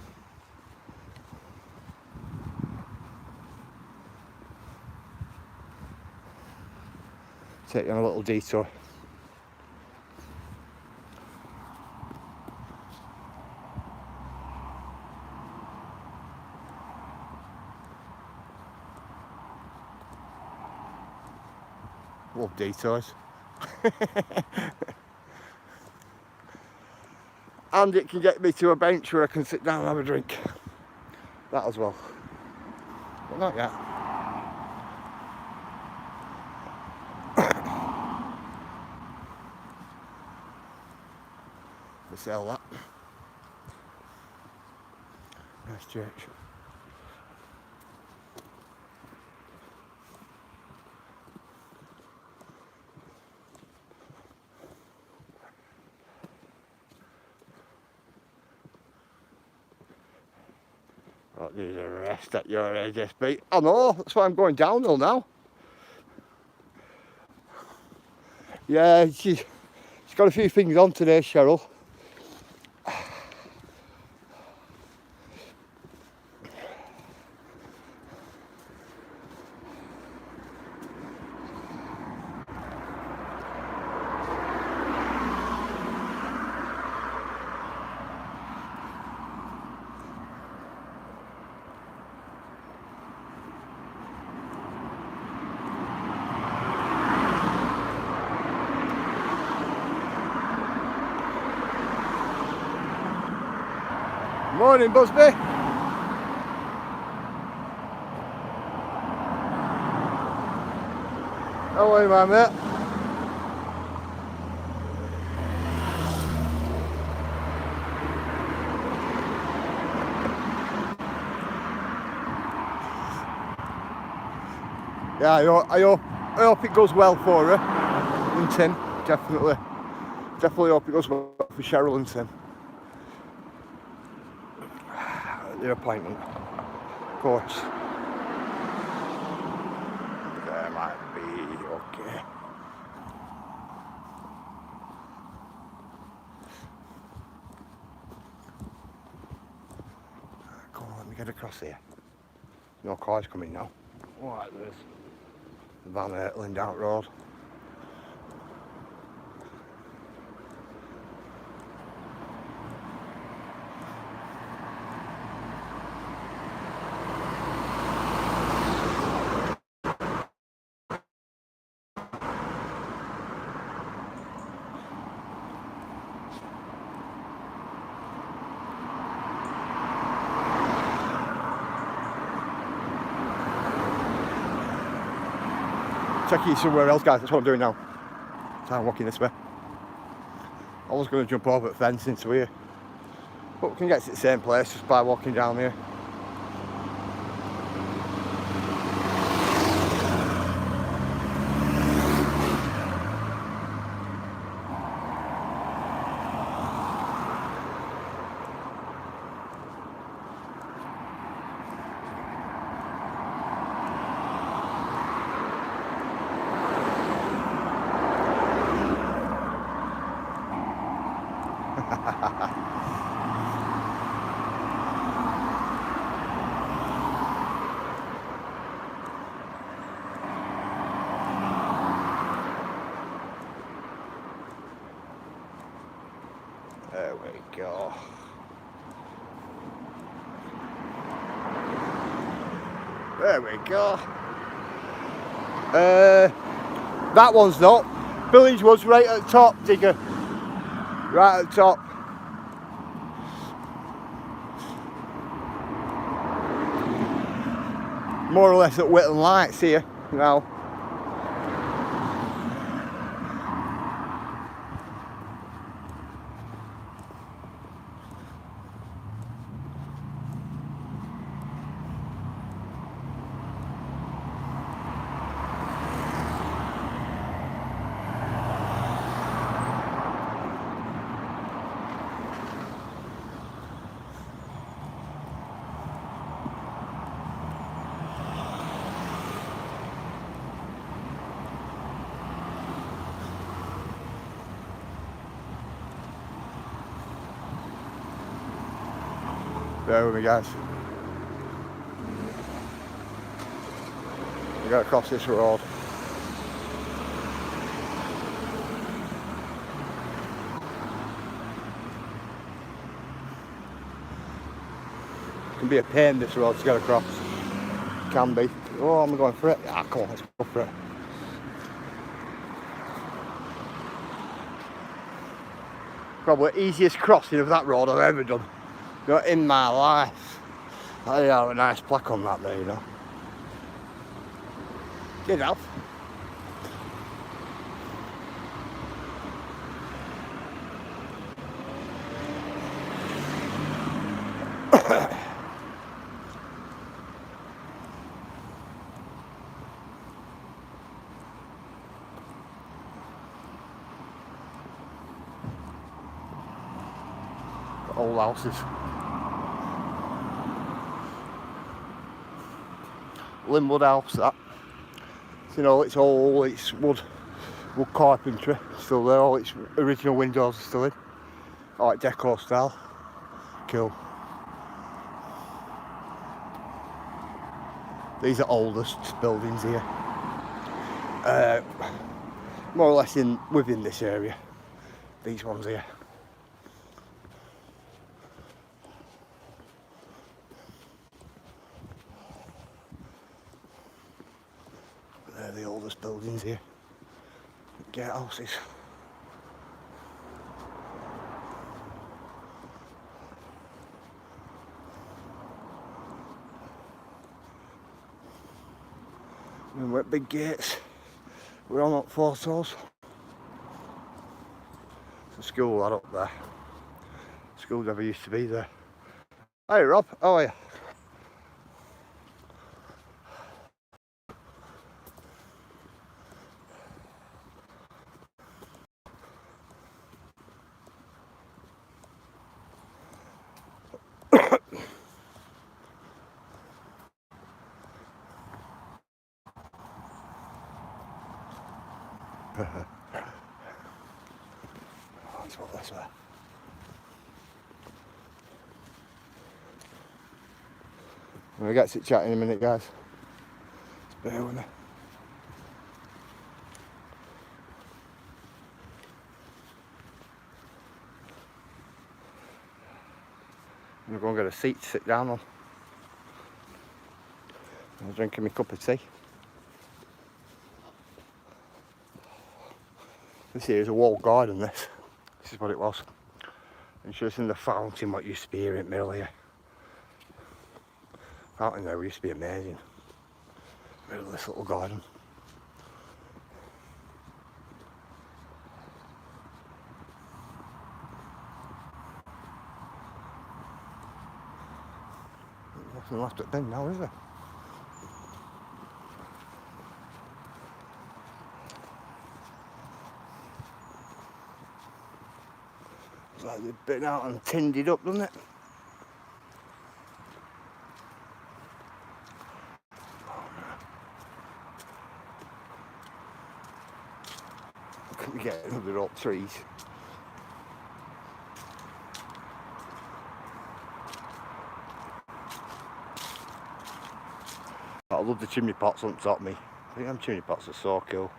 Take you on a little detour. Love detours. And it can get me to a bench where I can sit down and have a drink. That as well. But not yet. For sale that. Nice church. Oh, there's a rest at your age, SB. I know, that's why I'm going downhill now. Yeah, she's got a few things on today, Cheryl. Morning, Busby. How are you, my mate? Yeah, I hope it goes well for her and Tim. Definitely hope it goes well for Cheryl and Tim. Their appointment, of course. There might be okay. Come on, let me get across here. No cars coming now. Like this. Van Ertling down road. Take you somewhere else, guys. That's what I'm doing now. So I'm walking this way. I was going to jump over the fence into here, but we can get to the same place just by walking down here. There we go. There we go. That one's not. Village was right at the top, digger. Right at the top. More or less at Whitland Lights here now. Bear with me, guys. We gotta cross this road. It can be a pain, this road to get across. Can be. Oh, I'm going for it. Ah, come on, let's go for it. Probably the easiest crossing of that road I've ever done. Not in my life. I have a nice plaque on that there, you know. Get out. Old houses. Linwood house, that. You know, it's all its wood carpentry still there. All its original windows are still in. Like deco style. Cool. These are oldest buildings here. More or less within this area. These ones here. They're the oldest buildings here. Gatehouses. And we're at big gates. We're on up photos. It's a school that up there. School never used to be there. Hey Rob, how are you? Let's walk this way. We'll get to chat in a minute, guys. Just bear with me. I'm going to get a seat to sit down on. I'm drinking my cup of tea. This here is a walled garden, this. This is what it was. And it's in the fountain what used to be here in the middle here. Fountain there used to be amazing. Middle of this little garden. Nothing left at bin now, is there? It's like they've been out and tinned it up, doesn't it? Couldn't get another up trees. I love the chimney pots on top of me. I think them chimney pots are so cool.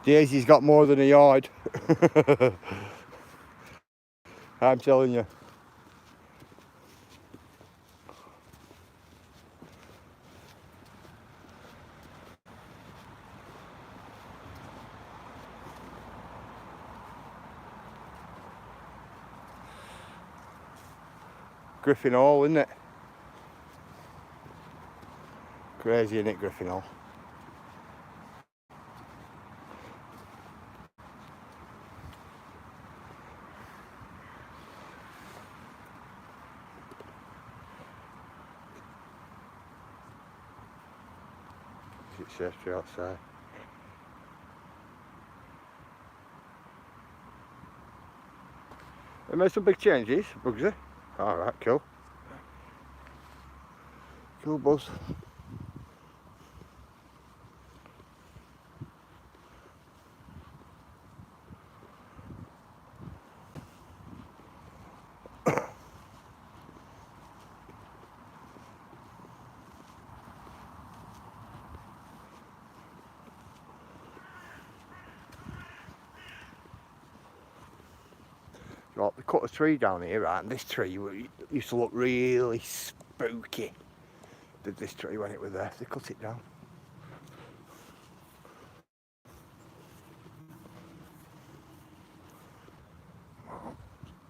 Daisy's got more than a yard. I'm telling you. Griffin Hall, isn't it? Crazy, isn't it, Griffin Hall? It's safety outside. They made some big changes, Bugsy. Alright, cool. Cool, Buzz. Right, they cut a tree down here, right, and this tree used to look really spooky. Did this tree when it was there? They cut it down.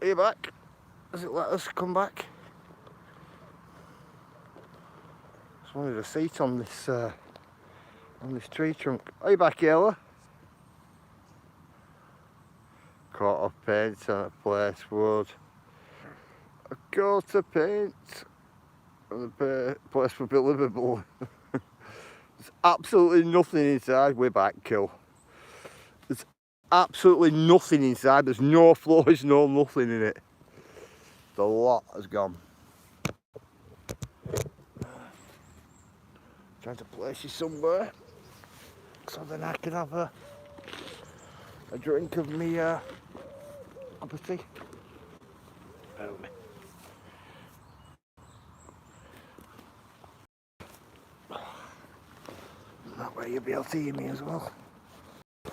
Are you back? Does it let us come back? Just wanted a seat on this tree trunk. Are you back, Ella? Coat of paint on a place wood. A coat of paint and the place would be livable. There's absolutely nothing inside. We're back, cool. There's absolutely nothing inside. There's no floors, no nothing in it. The lot has gone. Trying to place you somewhere so then I can have a drink of me cup of tea. That way you'll be able to hear me as well. I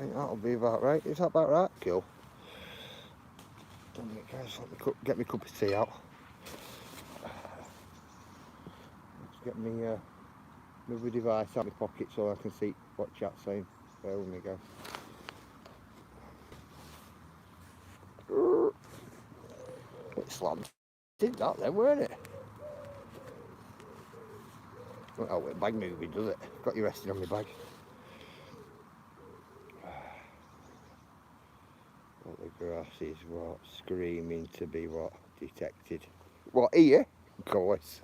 think that'll be about right. Is that about right? Cool. Guys, let me get my cup of tea out. Let's get me move the device out of my pocket so I can see what chat's saying. There we go. It slammed. Did that then, weren't it? Oh, the bag moving, does it? Got you resting on my bag. Well, the grass is what? Screaming to be what? Detected. What, here? Of course.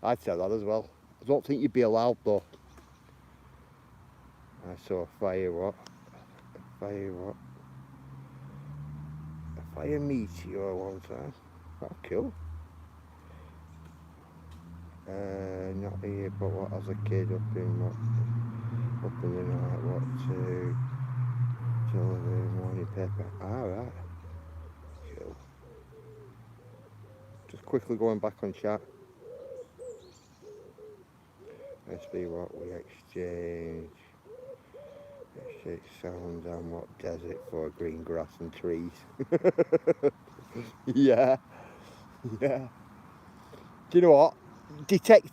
I'd say that as well. I don't think you'd be allowed though. I saw a fire what? A fire what? A fire meteor one time. Oh, cool. Not here, but what, as a kid up in the night, what, to the morning paper. Alright. Cool. Just quickly going back on chat. Let's see what we exchange sound and what desert for green grass and trees. Yeah. Do you know what?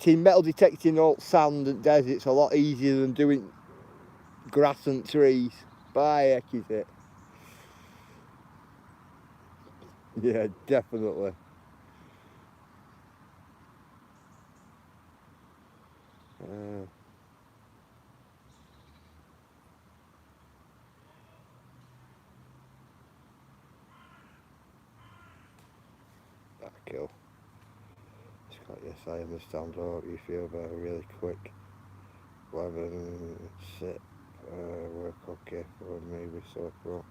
Metal detecting all sand and desert's a lot easier than doing grass and trees. By heck is it? Yeah, definitely. That's cool. Scott, yes, I understand. I hope you feel better really quick. 11 sip work okay for me with sore throat.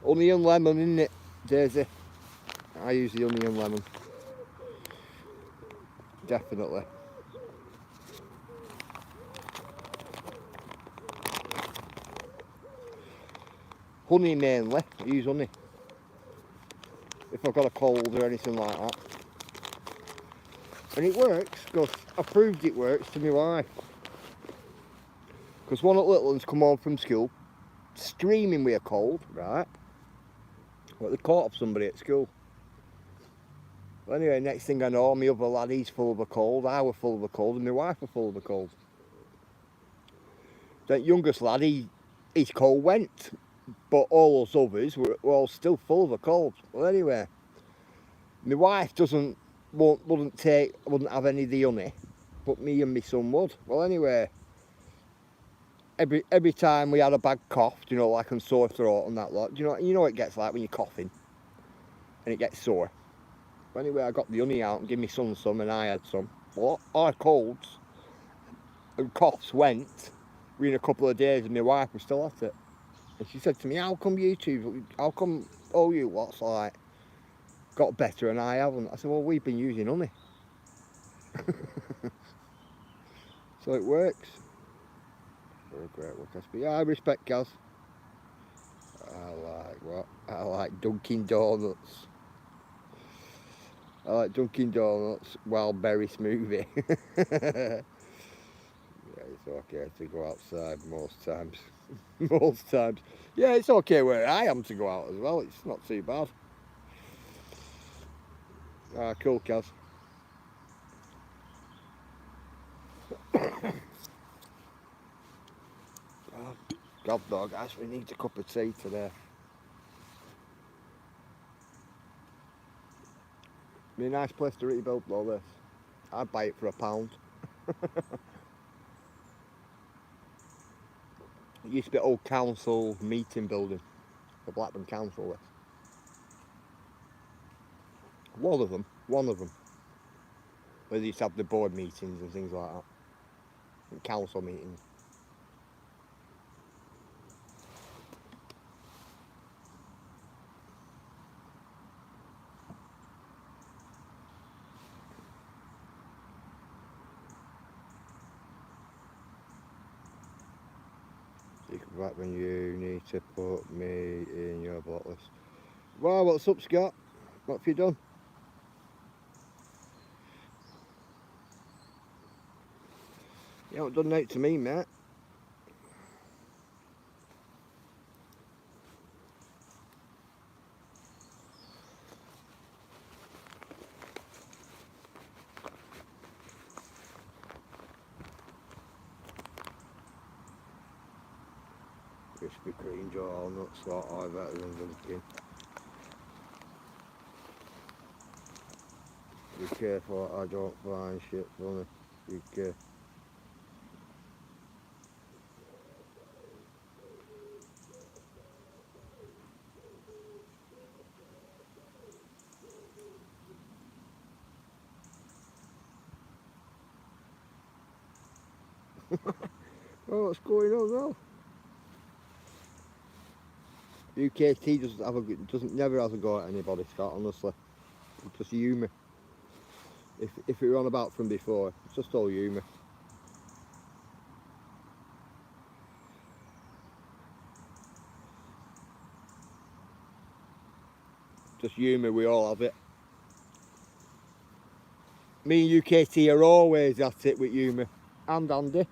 Honey and lemon, isn't it, Daisy? I use the honey and lemon. Definitely. Honey mainly. I use honey. If I've got a cold or anything like that. And it works, because I proved it works to my wife. Because one of the little ones come home from school, streaming with a cold, right? But they caught up somebody at school. Well, anyway, next thing I know, my other lad, he's full of a cold, I was full of a cold, and my wife was full of a cold. That youngest lad, his cold went, but all us others were all still full of a cold. Well, anyway, my wife wouldn't have any of the honey, but me and my son would. Well, anyway, every time we had a bad cough, you know, like on sore throat and that lot, you know what it gets like when you're coughing and it gets sore. Well, anyway, I got the honey out and gave my son some, and I had some. Well, our colds and coughs went within a couple of days, and my wife was still at it. And she said to me, how come all you lot's like got better and I haven't? I said, well, we've been using honey. So it works. For a great look, but yeah, I respect Gaz. I like Dunkin' Donuts. I like Dunkin' Donuts wild berry smoothie. Yeah, it's okay to go outside most times. Most times. Yeah, it's okay where I am to go out as well. It's not too bad. Ah, cool, Kaz. Oh, God, dog, I actually need a cup of tea today. Be a nice place to rebuild all this. I'd buy it for £1. It used to be old council meeting building, the Blackburn Council this. One of them. Where they used to have the board meetings and things like that. And council meetings. You come back when you need to put me in your block list. Well, what's up, Scott? What have you done? You haven't done nothing to me, mate. Krispy Kreme donuts, what I better than Dunkin'. Be careful, I don't find shit funny. Be careful. Oh, what's going on now? UKT never has a go at anybody, Scott, honestly. It's just humour. If it were on about from before, it's just all humour. Just humour, we all have it. Me and UKT are always at it with humour. And Andy.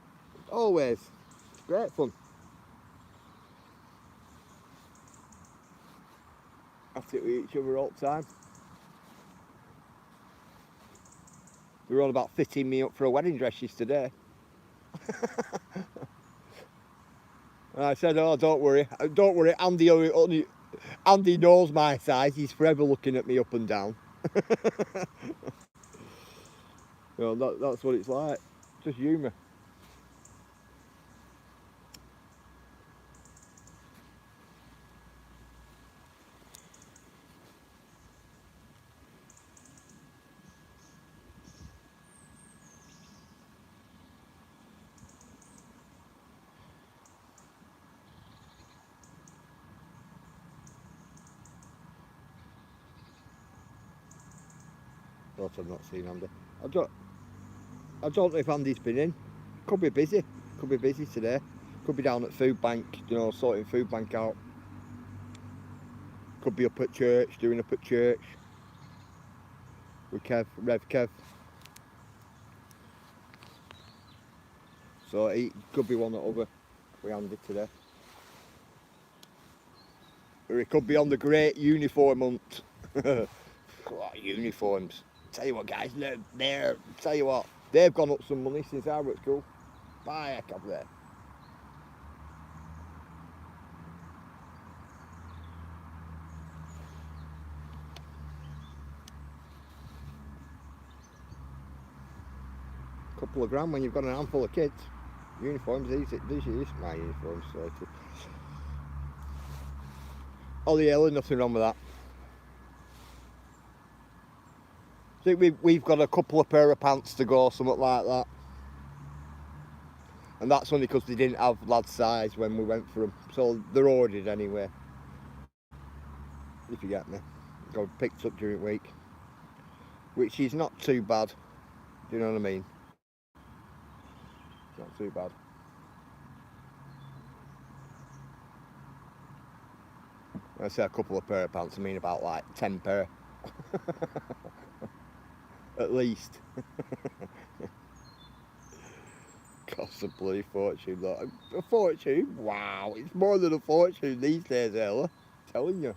Always. It's great fun. At it with each other all the time. We were all about fitting me up for a wedding dress yesterday. And I said, oh, don't worry, Andy knows my size, he's forever looking at me up and down. You know, that's what it's like, just humour. Thought I've not seen Andy. I don't know if Andy's been in. Could be busy today. Could be down at food bank, you know, sorting food bank out. Could be up at church, doing up at church. With Rev Kev. So it could be one or other we handed today. Or it could be on the great uniform hunt. Oh, uniforms. Tell you what, guys, tell you what, they've gone up some money since I was at school. By heck up there. Couple of grand when you've got an handful of kids. Uniforms, these is my uniforms slated. Ollie Ellen, nothing wrong with that. I think we've got a couple of pair of pants to go, something like that. And that's only because they didn't have lad size when we went for them. So they're ordered anyway. If you get me. Got picked up during the week. Which is not too bad. Do you know what I mean? It's not too bad. When I say a couple of pair of pants, I mean about like 10 pair. At least. Costs a bloody fortune though. A fortune? Wow, it's more than a fortune these days, Ella. I'm telling you.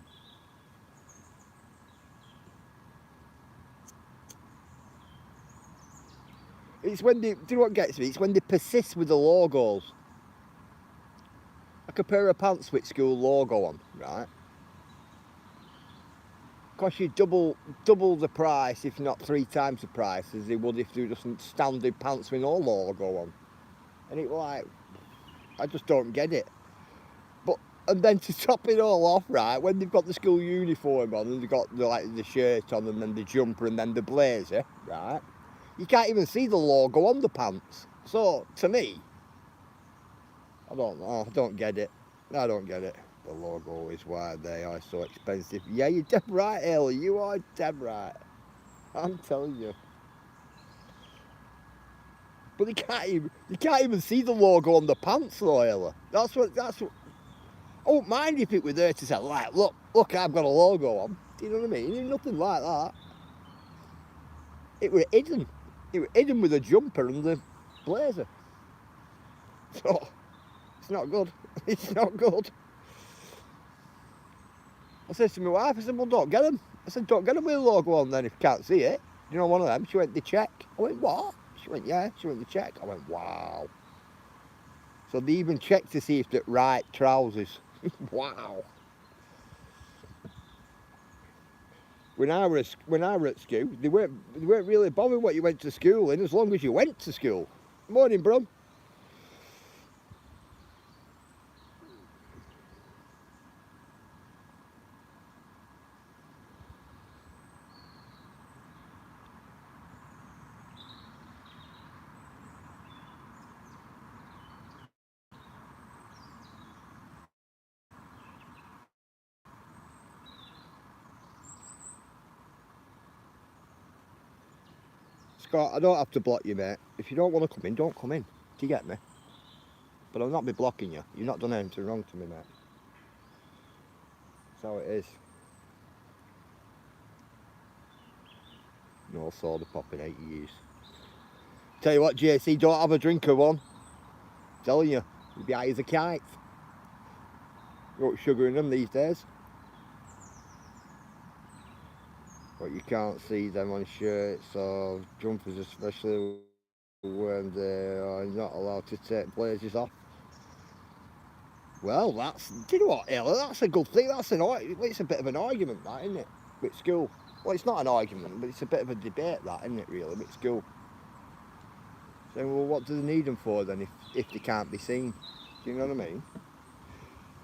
It's when they, do you know what gets me? It's when they persist with the logos. Like a pair of pants with school logo on, right? Cost you double the price, if not 3 times the price, as they would if they were just standard pants with no logo on. And it was like, I just don't get it. But and then to top it all off, right, when they've got the school uniform on and they've got the shirt on and then the jumper and then the blazer, right? You can't even see the logo on the pants. So to me, I don't know. I don't get it. I don't get it. The logo is why they are so expensive. Yeah, you're dead right, Ellie. You are dead right. I'm telling you. But you can't even see the logo on the pants though, Ella. That's what. I wouldn't mind if it were there to say, like, look, I've got a logo on. Do you know what I mean? Ain't nothing like that. It were hidden. It were hidden with a jumper and the blazer. So it's not good. It's not good. I said to my wife, I said, well, don't get them. I said, don't get them with a logo on then if you can't see it. You know, one of them, she went, they check. I went, what? She went, yeah. She went, they check. I went, wow. So they even checked to see if they're right trousers. Wow. When I were at school, they weren't really bothered what you went to school in as long as you went to school. Morning, bro. Scott, I don't have to block you, mate. If you don't want to come in, don't come in. Do you get me? But I'll not be blocking you. You've not done anything wrong to me, mate. That's how it is. No soda pop in 8 years. Tell you what, JC, don't have a drink of one. I'm telling you, you'll be high as a kite. Got sugar in them these days. But you can't see them on shirts or jumpers, especially when they are not allowed to take blazers off. Well, do you know what, Ella? That's a good thing. It's a bit of an argument, that, isn't it? With school. Well, it's not an argument, but it's a bit of a debate, that, isn't it, really, with school? Saying, well, what do they need them for then if they can't be seen? Do you know what I mean?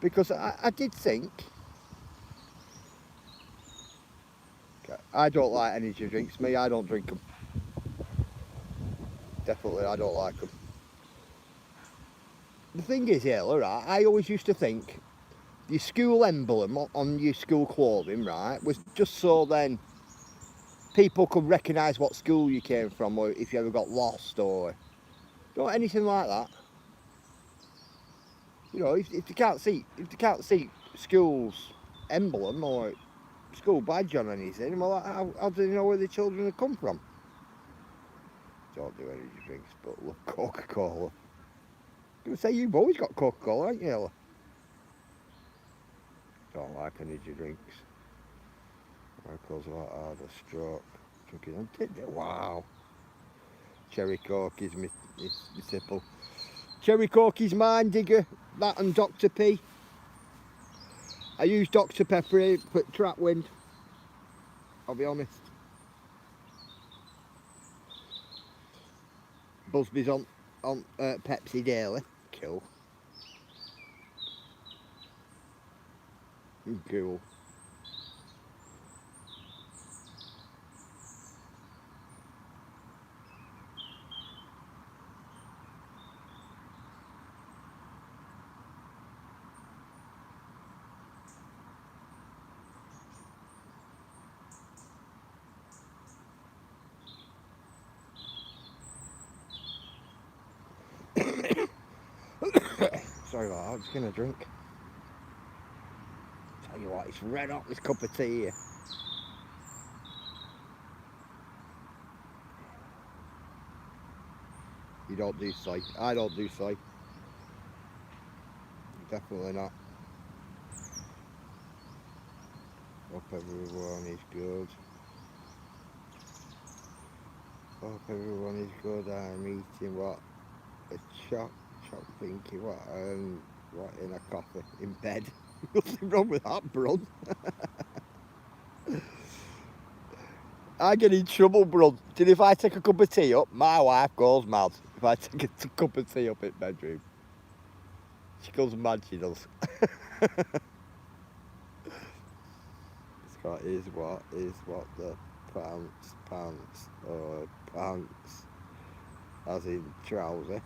Because I did think, I don't like energy drinks. Me, I don't drink them. Definitely, I don't like them. The thing is, Ella, right, I always used to think your school emblem on your school clothing, right, was just so then people could recognise what school you came from, or if you ever got lost, or anything like that. You know, if you can't see school's emblem or school badge on anything, well, how do they know where the children have come from? Don't do energy drinks, but look, Coca-Cola. I'm gonna say you've always got Coca-Cola, haven't you, Ella? Don't like energy drinks. Miracles what hard a stroke. Drinking on it. Wow. Cherry Coke is my tipple. Cherry Coke is mine, digger. That and Dr. P. I use Dr. Pepper for trap wind. I'll be honest. Busby's on Pepsi daily. Cool. Cool. Sorry about that, I'm just gonna drink. Tell you what, it's red hot, this cup of tea here. You don't do soy. I don't do soy. Definitely not. Hope everyone is good. Hope everyone is good. I'm eating what? A choc thingy, what in a coffee in bed. Nothing wrong with that, bro. I get in trouble, bro. Did if I take a cup of tea up, my wife goes mad. If I take a cup of tea up in bedroom, she goes mad. She does. Scott is what the pants or pants as in trouser.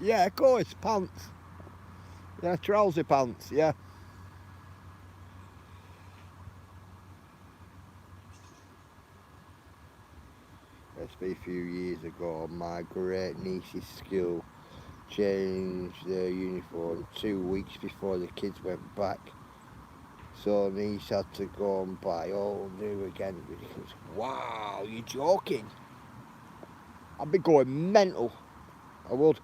Yeah, of course, pants. Yeah, trouser pants. Yeah. A few years ago, my great niece's school changed their uniform 2 weeks before the kids went back. So niece had to go and buy all new again. Ridiculous. Wow, you're joking? I'd be going mental. I would.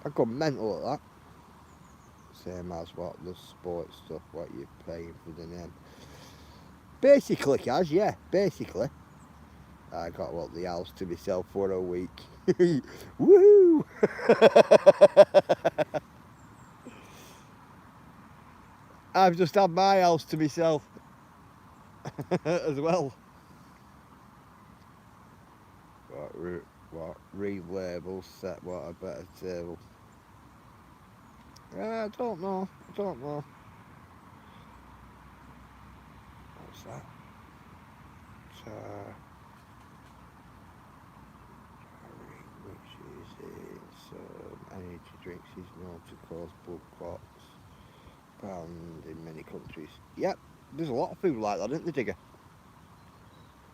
I'd go mental at that. Same as what the sports stuff, what you're paying for the name. Basically, Kaz, yeah, basically. I got what the house to myself for a week. Woo! I've just had my house to myself as well. What read labels set what a better table. I don't know. What's that? Which is in some energy drinks is known to cause blood clots. Banned in many countries. Yep, there's a lot of food like that, isn't there, Digger?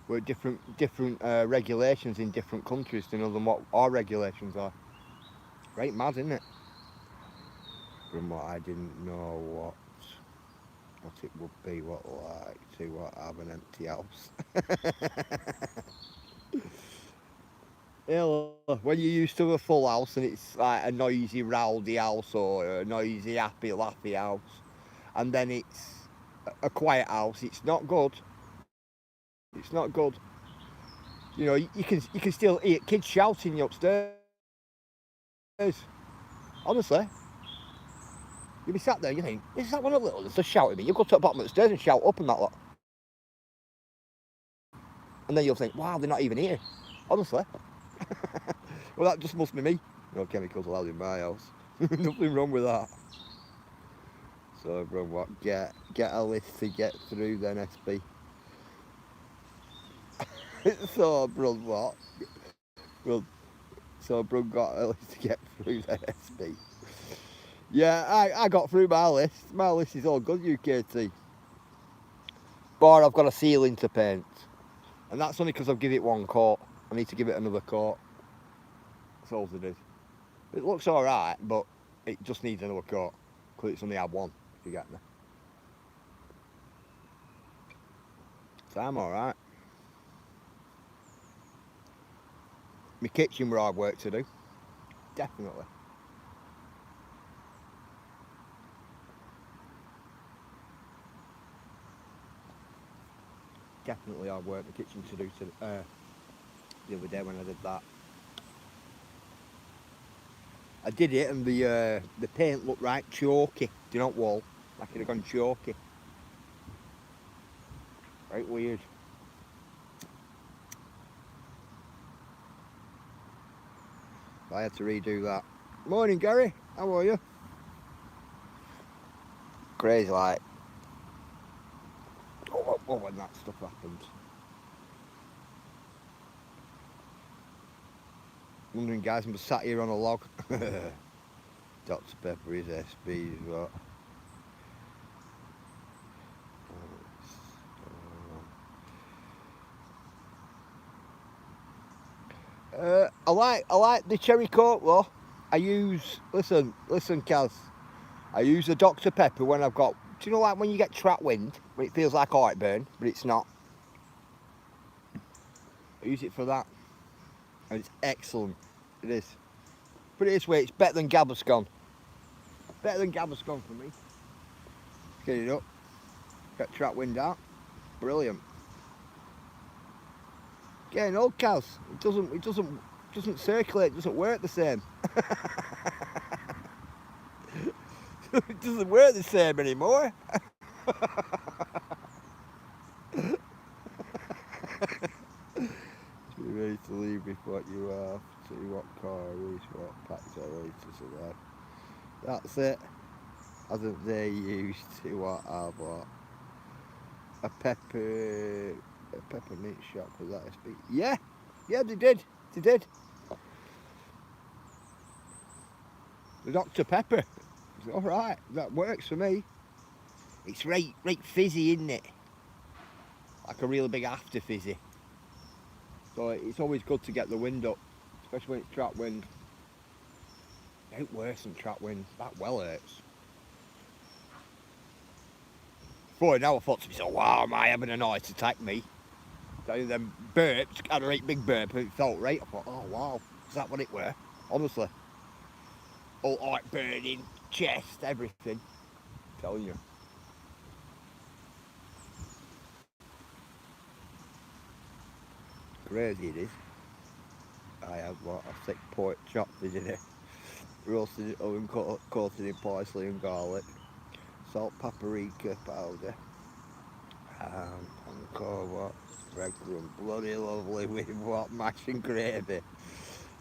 With different regulations in different countries, you know, than what our regulations are. Right, mad, isn't it? From what I didn't know what it would be, to have an empty house. When you're used to a full house and it's like a noisy, rowdy house or a noisy, happy, laughy house, and then it's a quiet house, it's not good. It's not good. You know, you can still hear kids shouting you upstairs. Honestly. You'll be sat there and you think, is that one of the little that's just shouting at me? You go to the bottom of the stairs and shout up and that lot. And then you'll think, wow, they're not even here. Honestly. Well, that just must be me. No chemicals allowed in my house. Nothing wrong with that. So everyone, what? Get a list to get through then, SB. So, bro, what? Well, so, bro, got a list to get through then, SB. Yeah, I got through my list. My list is all good, UKT. But I've got a ceiling to paint. And that's only because I've given it one coat. I need to give it another coat. That's all it is. It looks alright, but it just needs another coat. Because it's only had one, if you get me. So I'm alright. My kitchen where I've work to do. definitely. Definitely hard work in the kitchen to do the other day when I did that. I did it and the paint looked right chalky. Do you know what wall? Like it had gone chalky. Right weird. I had to redo that. Morning Gary, how are you? Crazy like. Oh, when that stuff happens. Wondering guys, I'm sat here on a log. Dr. Pepper is SB as well. I like the cherry coke though. I use listen Kaz. I use the Dr. Pepper when I've got, do you know like when you get trap wind, but it feels like heartburn, but it's not. I use it for that. And it's excellent. It is. Put it this way, it's better than Gaviscon. Better than Gaviscon for me. Get it up. Get trap wind out. Brilliant. Getting old Kaz. It doesn't circulate, it doesn't work the same. It doesn't work the same anymore. Be ready to leave with what you have, see what car is, what packs are ready to survive. That's it. Hasn't they used to what I've got? A peppermint shop, was that SB? Yeah, they did. The Dr. Pepper. It's alright, that works for me. It's right fizzy, isn't it? Like a really big after fizzy. So it's always good to get the wind up, especially when it's trap wind. It ain't worse than trap wind, that well hurts. Boy, now I thought to myself, wow, am I having an heart attack, me? So them burps, had a right big burp and it felt right. I thought, oh wow, is that what it were? Honestly. All heart burning, chest, everything. I'm telling you. Crazy it is. I had what, a thick pork chop, didn't it? Roasted it oven, coated in parsley and garlic. Salt, paprika powder. And what? Breadcrumb, bloody lovely with what? Mash and gravy.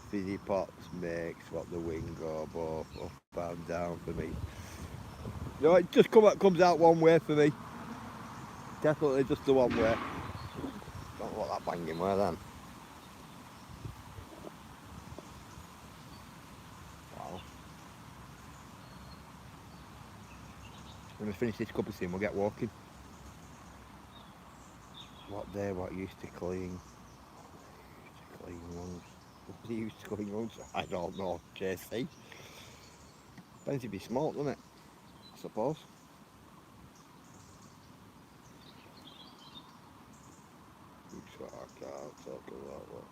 Fizzy pots makes what the wing go both up and down for me. No, it just comes out one way for me. Definitely just the one way. Don't know what that banging were then. Wow. When we finish this cup of tea, we'll get walking. What used to clean? Ones. What they used to clean ones? I don't know, JC. Depends if you smoke, doesn't it? I suppose. Looks like I can't talk about that.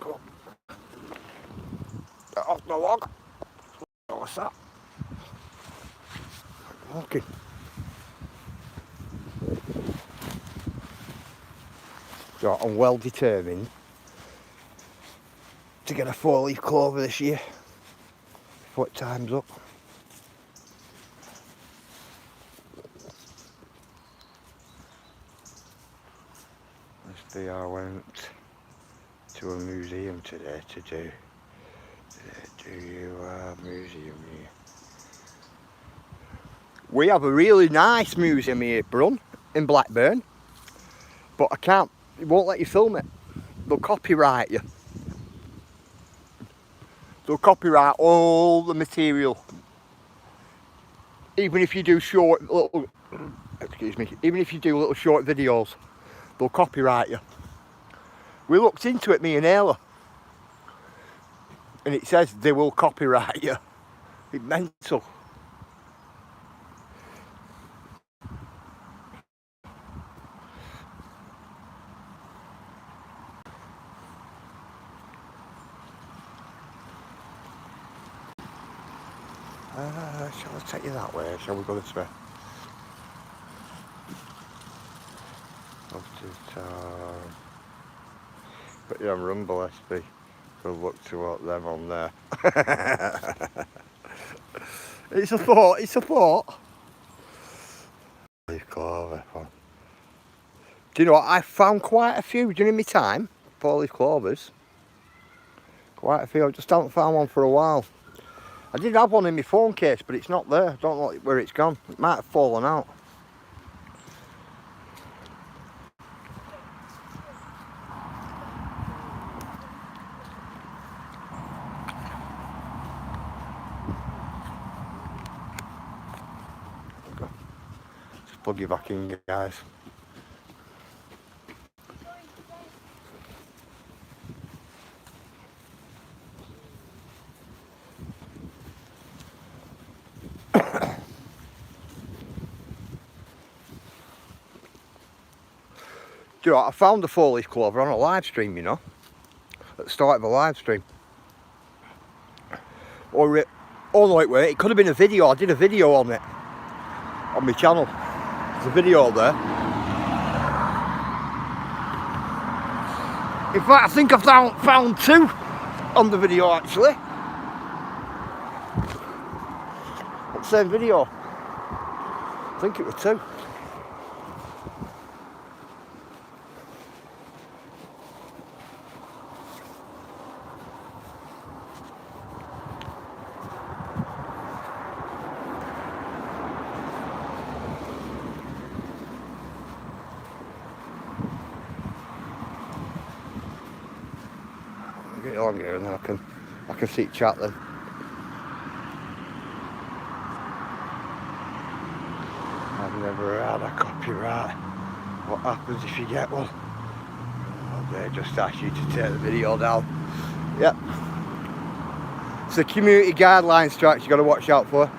Come on. Get off the log. What's that? Walking. So I'm well determined to get a 4-leaf clover this year before time's up. I went to a museum today to do museum here. We have a really nice museum here, Brun, in Blackburn, but it won't let you film it. They'll copyright you. They'll copyright all the material. Even if you do even if you do little short videos, they'll copyright you. We looked into it, me and Ayla. and it says they will copyright you. It's mental. Shall I take you that way, or shall we go this way? Put you on Rumble, SB. Good luck to what them on there. It's a thought, it's a thought. Leaf clover. Do you know what? I found quite a few during my time, 4-leaf clovers. Quite a few, I just haven't found one for a while. I did have one in my phone case, but it's not there. I don't know where it's gone. It might have fallen out. Just plug you back in, guys. Do you know what? I found the 4-leaf clover on a live stream, you know, at the start of a live stream. Or oh no, it could have been a video. I did a video on it on my channel. There's a video there. In fact, I think I found two on the video actually. Same video. I think it was two. Get along here and then I can see chat then. I've never had a copyright. What happens if you get one? Well, they just ask you to take the video down. Yep. It's the community guideline strikes you got to watch out for.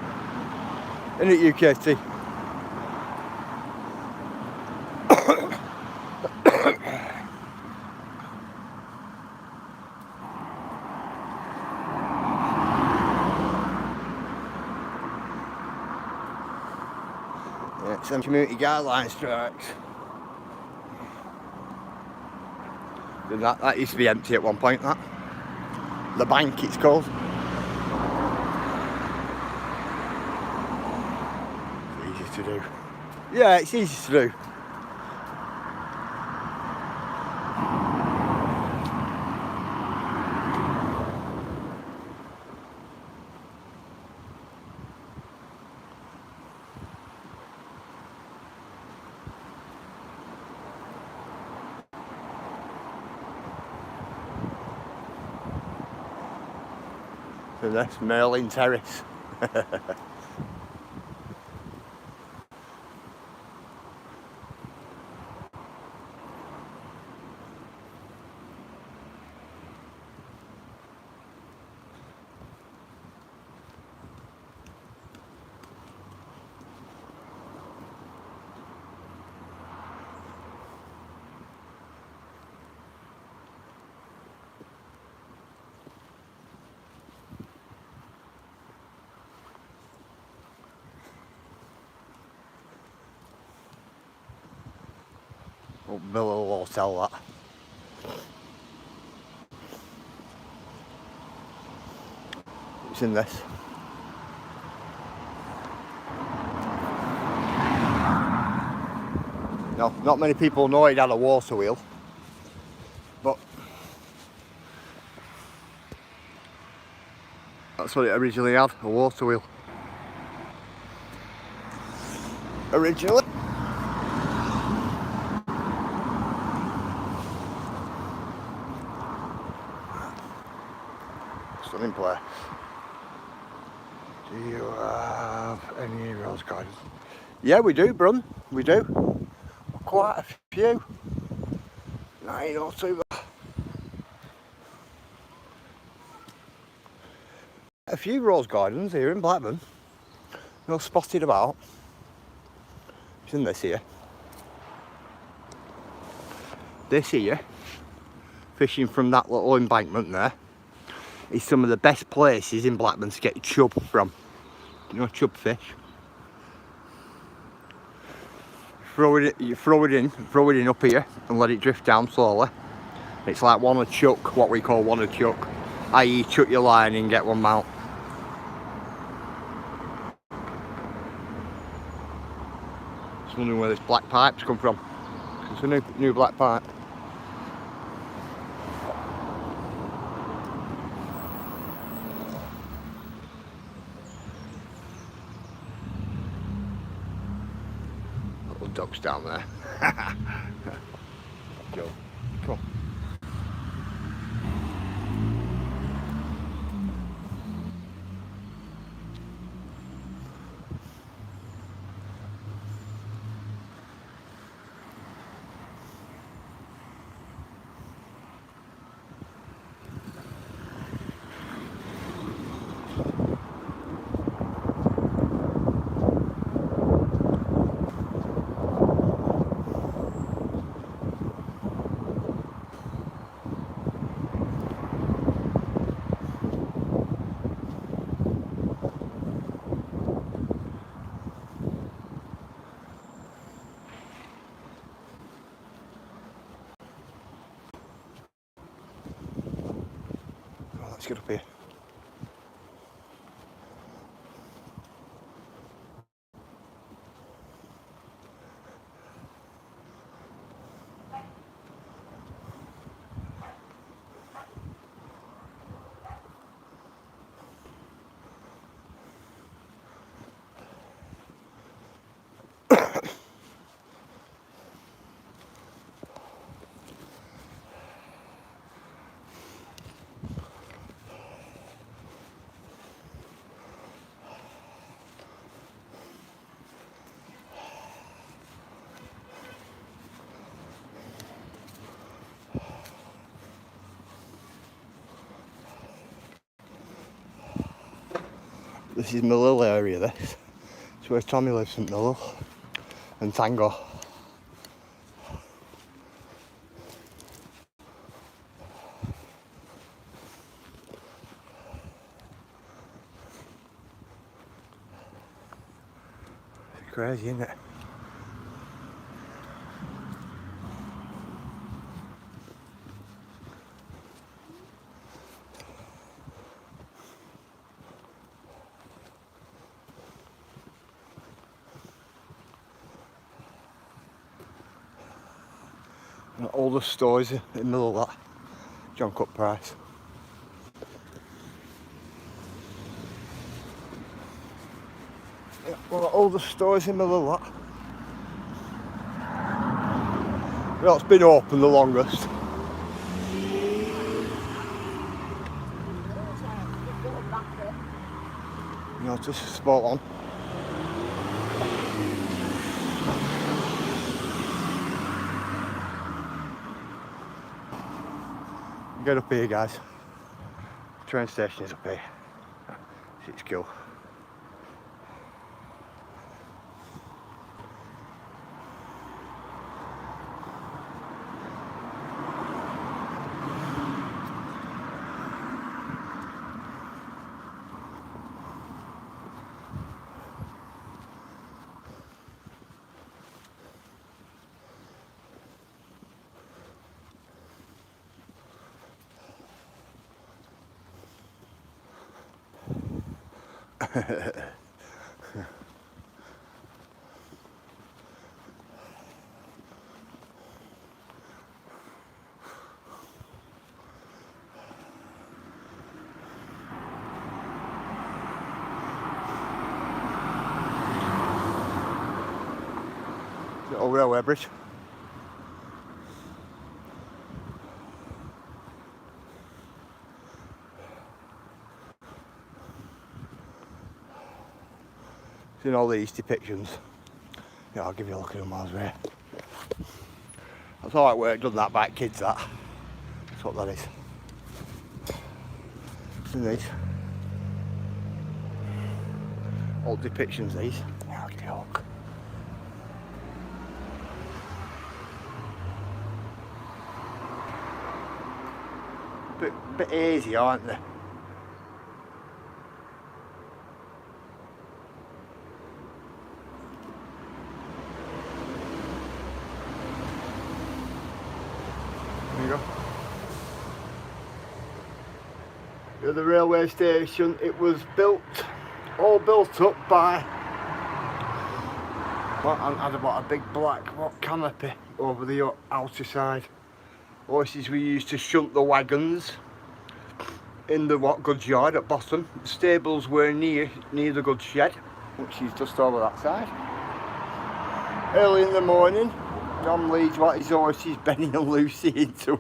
Isn't it, UKT? Some community guideline strikes. And that used to be empty at one point, that. The bank it's called. It's easy to do. Yeah, it's easy to do. So that's Merlin Terrace. Villa Hotel, that. It's in this. No, not many people know it had a water wheel, but that's what it originally had, a water wheel. Originally. Stunning place. Do you have any rose gardens? Yeah, we do, Brun. We do. Quite a few. No, not too bad. a few rose gardens here in Blackburn. No spotted about. It's in this here. This here, fishing from that little embankment there, is some of the best places in Blackburn to get chub from. You know, chub fish. You throw it in up here and let it drift down slowly. It's like one a chuck, what we call one a chuck. I.e. chuck your line in and get one mount. Just wondering where this black pipe's come from. It's a new black pipe. Little ducks down there. Joe, come on. Let's get up here. This is my little area, this. It's where Tommy lives in Millil and Tango. It's crazy, isn't it? All the stores in the middle of that John Cut Price. Yeah, well, all the stores in the middle of that. Well, it's been open the longest. You know, just spot on. Get up here, guys. The train station is up here. It's cool. Little railway bridge. In all these depictions. Yeah, I'll give you a look at them while I was there. That's alright work done that by kids, that. That's what that is. In these. old depictions these. Now give me a look. Bit hazy, aren't they? There you go. You're at the railway station. It was all built up by and had about a big black canopy over the outer side. Horses we used to shunt the wagons in the goods yard at bottom. The stables were near the goods shed, which is just over that side. Early in the morning, John leads his horses, Benny and Lucy, into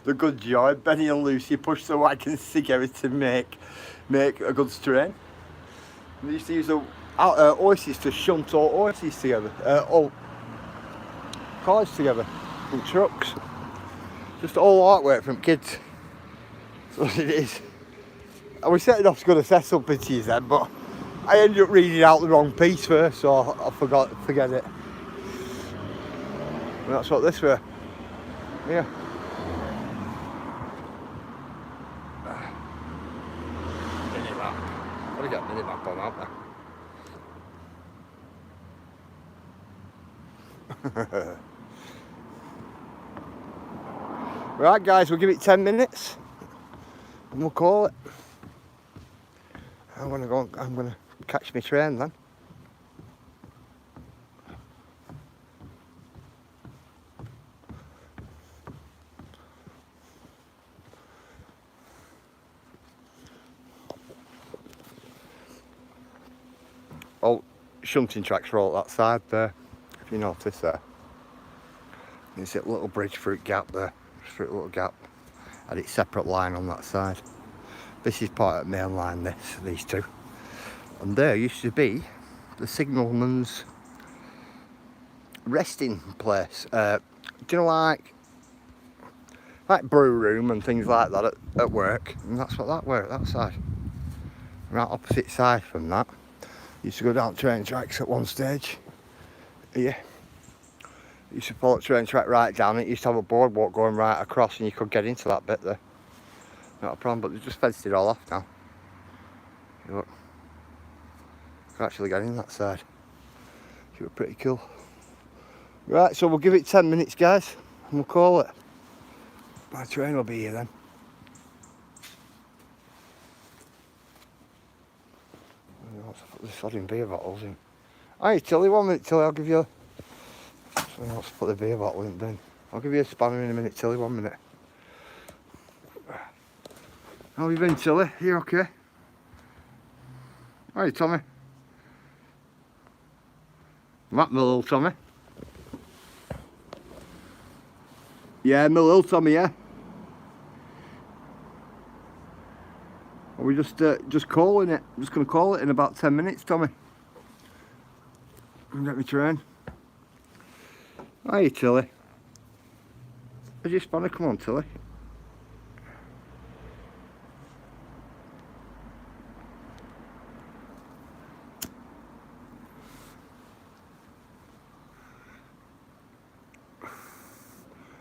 the goods yard. Benny and Lucy push the wagons together to make a goods train. They used to use the horses to shunt all horses together, all cars together, and trucks. Just all artwork from kids. That's what it is. I was setting off to go to Cecil pictures then, but I ended up reading out the wrong piece first, so I forget it. And that's what this were. Yeah. Mini-map. Gotta get mini-map on, aren't there? Right guys, we'll give it 10 minutes and we'll call it. I'm gonna catch my train then. Oh, shunting tracks are all that side there, if you notice there. There's a little bridge through a gap there. Through a little gap, and it's separate line on that side. This is part of the main line, these two. And there used to be the signalman's resting place. Do you know, like brew room and things like that at work? And that's what that were, that side. Right opposite side from that. Used to go down train tracks at one stage. Yeah. Used to follow the train track right down. It used to have a boardwalk going right across, and you could get into that bit there. Not a problem, but they've just fenced it all off now. Look, you can actually get in that side. It was pretty cool. Right, so we'll give it 10 minutes, guys, and we'll call it. My train will be here then. Let's put the sodding beer bottles in. Hey, Tilly, 1 minute, Tilly, I'll give you. Let's put the beer bottle in then. I'll give you a spanner in a minute, Tilly, 1 minute. How have you been, Tilly? Are you okay? Hey, Tommy. That my little Tommy. Yeah, my little Tommy, yeah. Are we just calling it? I'm just going to call it in about 10 minutes, Tommy. Get me train. Hiya, Tilly. Where's your spanner? Come on, Tilly.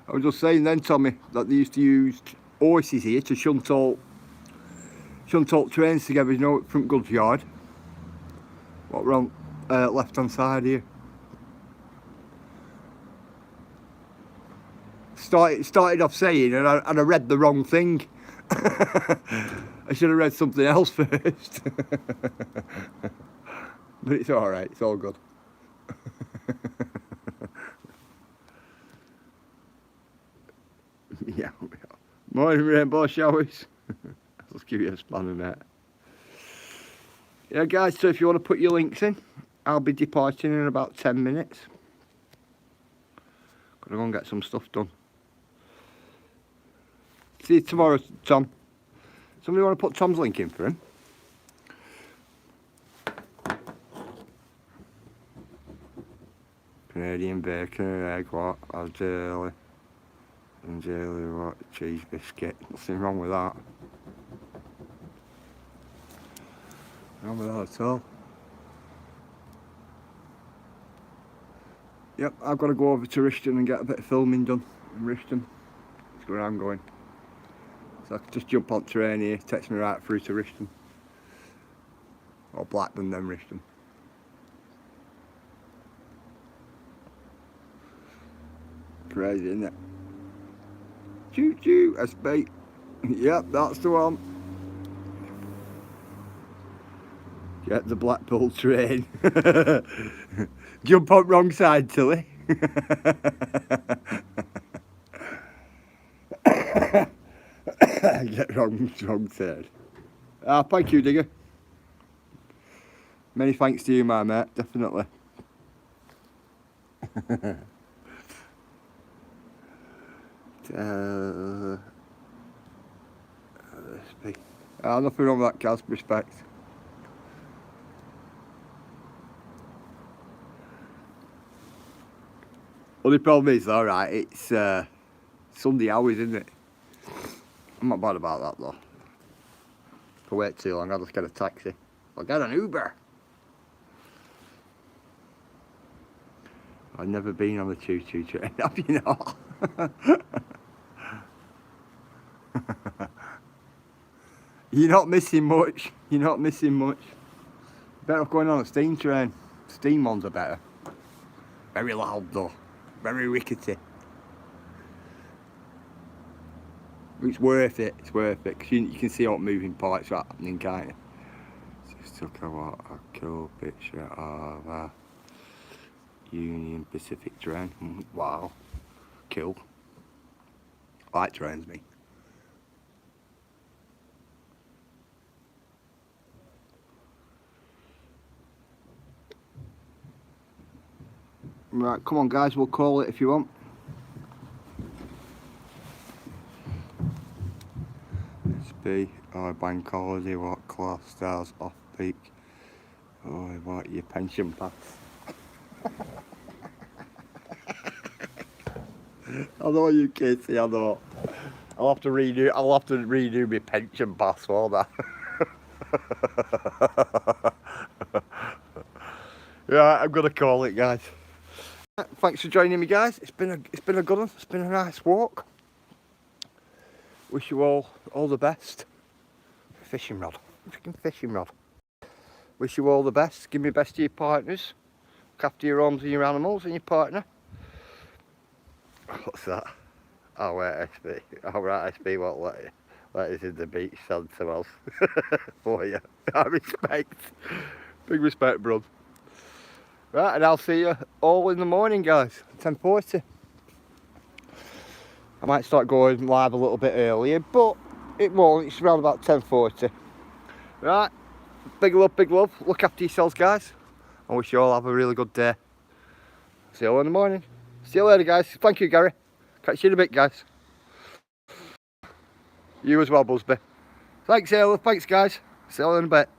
I was just saying then, Tommy, that they used to use horses here to shunt all trains together, you know, at front goods yard. What, we're on left hand side here. Started off saying, and I read the wrong thing. I should have read something else first. But it's alright, it's all good. Yeah. Morning, rainbow showers. Let's give you a spanner, mate. Yeah, guys, so if you want to put your links in, I'll be departing in about 10 minutes. Gotta go and get some stuff done. See you tomorrow, Tom. Somebody want to put Tom's link in for him? Canadian bacon and egg, what? Jelly. And jelly, what? Cheese biscuit. Nothing wrong with that. Nothing wrong with that at all. Yep, I've got to go over to Rishton and get a bit of filming done in Rishton. That's where I'm going. So I can just jump on train here, takes me right through to Rishton. Or Blackburn then Rishton. Crazy, isn't it? Choo choo, SB. Yep, that's the one. Get the Blackpool train. Jump on wrong side, Tilly. Get wrong side. Thank you, Digger. Many thanks to you, my mate, definitely. Nothing wrong with that, Kaz, respect. Only problem is, alright, it's Sunday hours, isn't it? I'm not bad about that though. If I wait too long, I'll just get a taxi. I'll get an Uber. I've never been on the choo-choo train, have you not? You're not missing much. You're not missing much. Better off going on a steam train. Steam ones are better. Very loud though. Very rickety. It's worth it. It's worth it because you can see what moving parts are happening, can't you? Just took a cool picture of a Union Pacific train. Wow. Cool. I like trains, me. Right, come on guys, we'll call it if you want. SB, bank holiday, what class stars off peak. Oh, what your pension pass. I know you kids, I know. I'll have to redo my pension pass for that. Yeah, I'm gonna call it, guys. Thanks for joining me, guys. It's been a good one. It's been a nice walk. Wish you all the best. Fishing rod, freaking fishing rod. Wish you all the best. Give me best to your partners. Look after your homes and your animals and your partner. What's that? Oh wait, SB. Oh right, SB won't let us in the beach sand to us. For you. I respect. Big respect, bro. Right, and I'll see you all in the morning, guys. 10:40. I might start going live a little bit earlier, but it won't. It's around about 10:40. Right, big love, big love. Look after yourselves, guys. I wish you all have a really good day. See you all in the morning. See you later, guys. Thank you, Gary. Catch you in a bit, guys. You as well, Busby. Thanks, Ayla. Thanks, guys. See you all in a bit.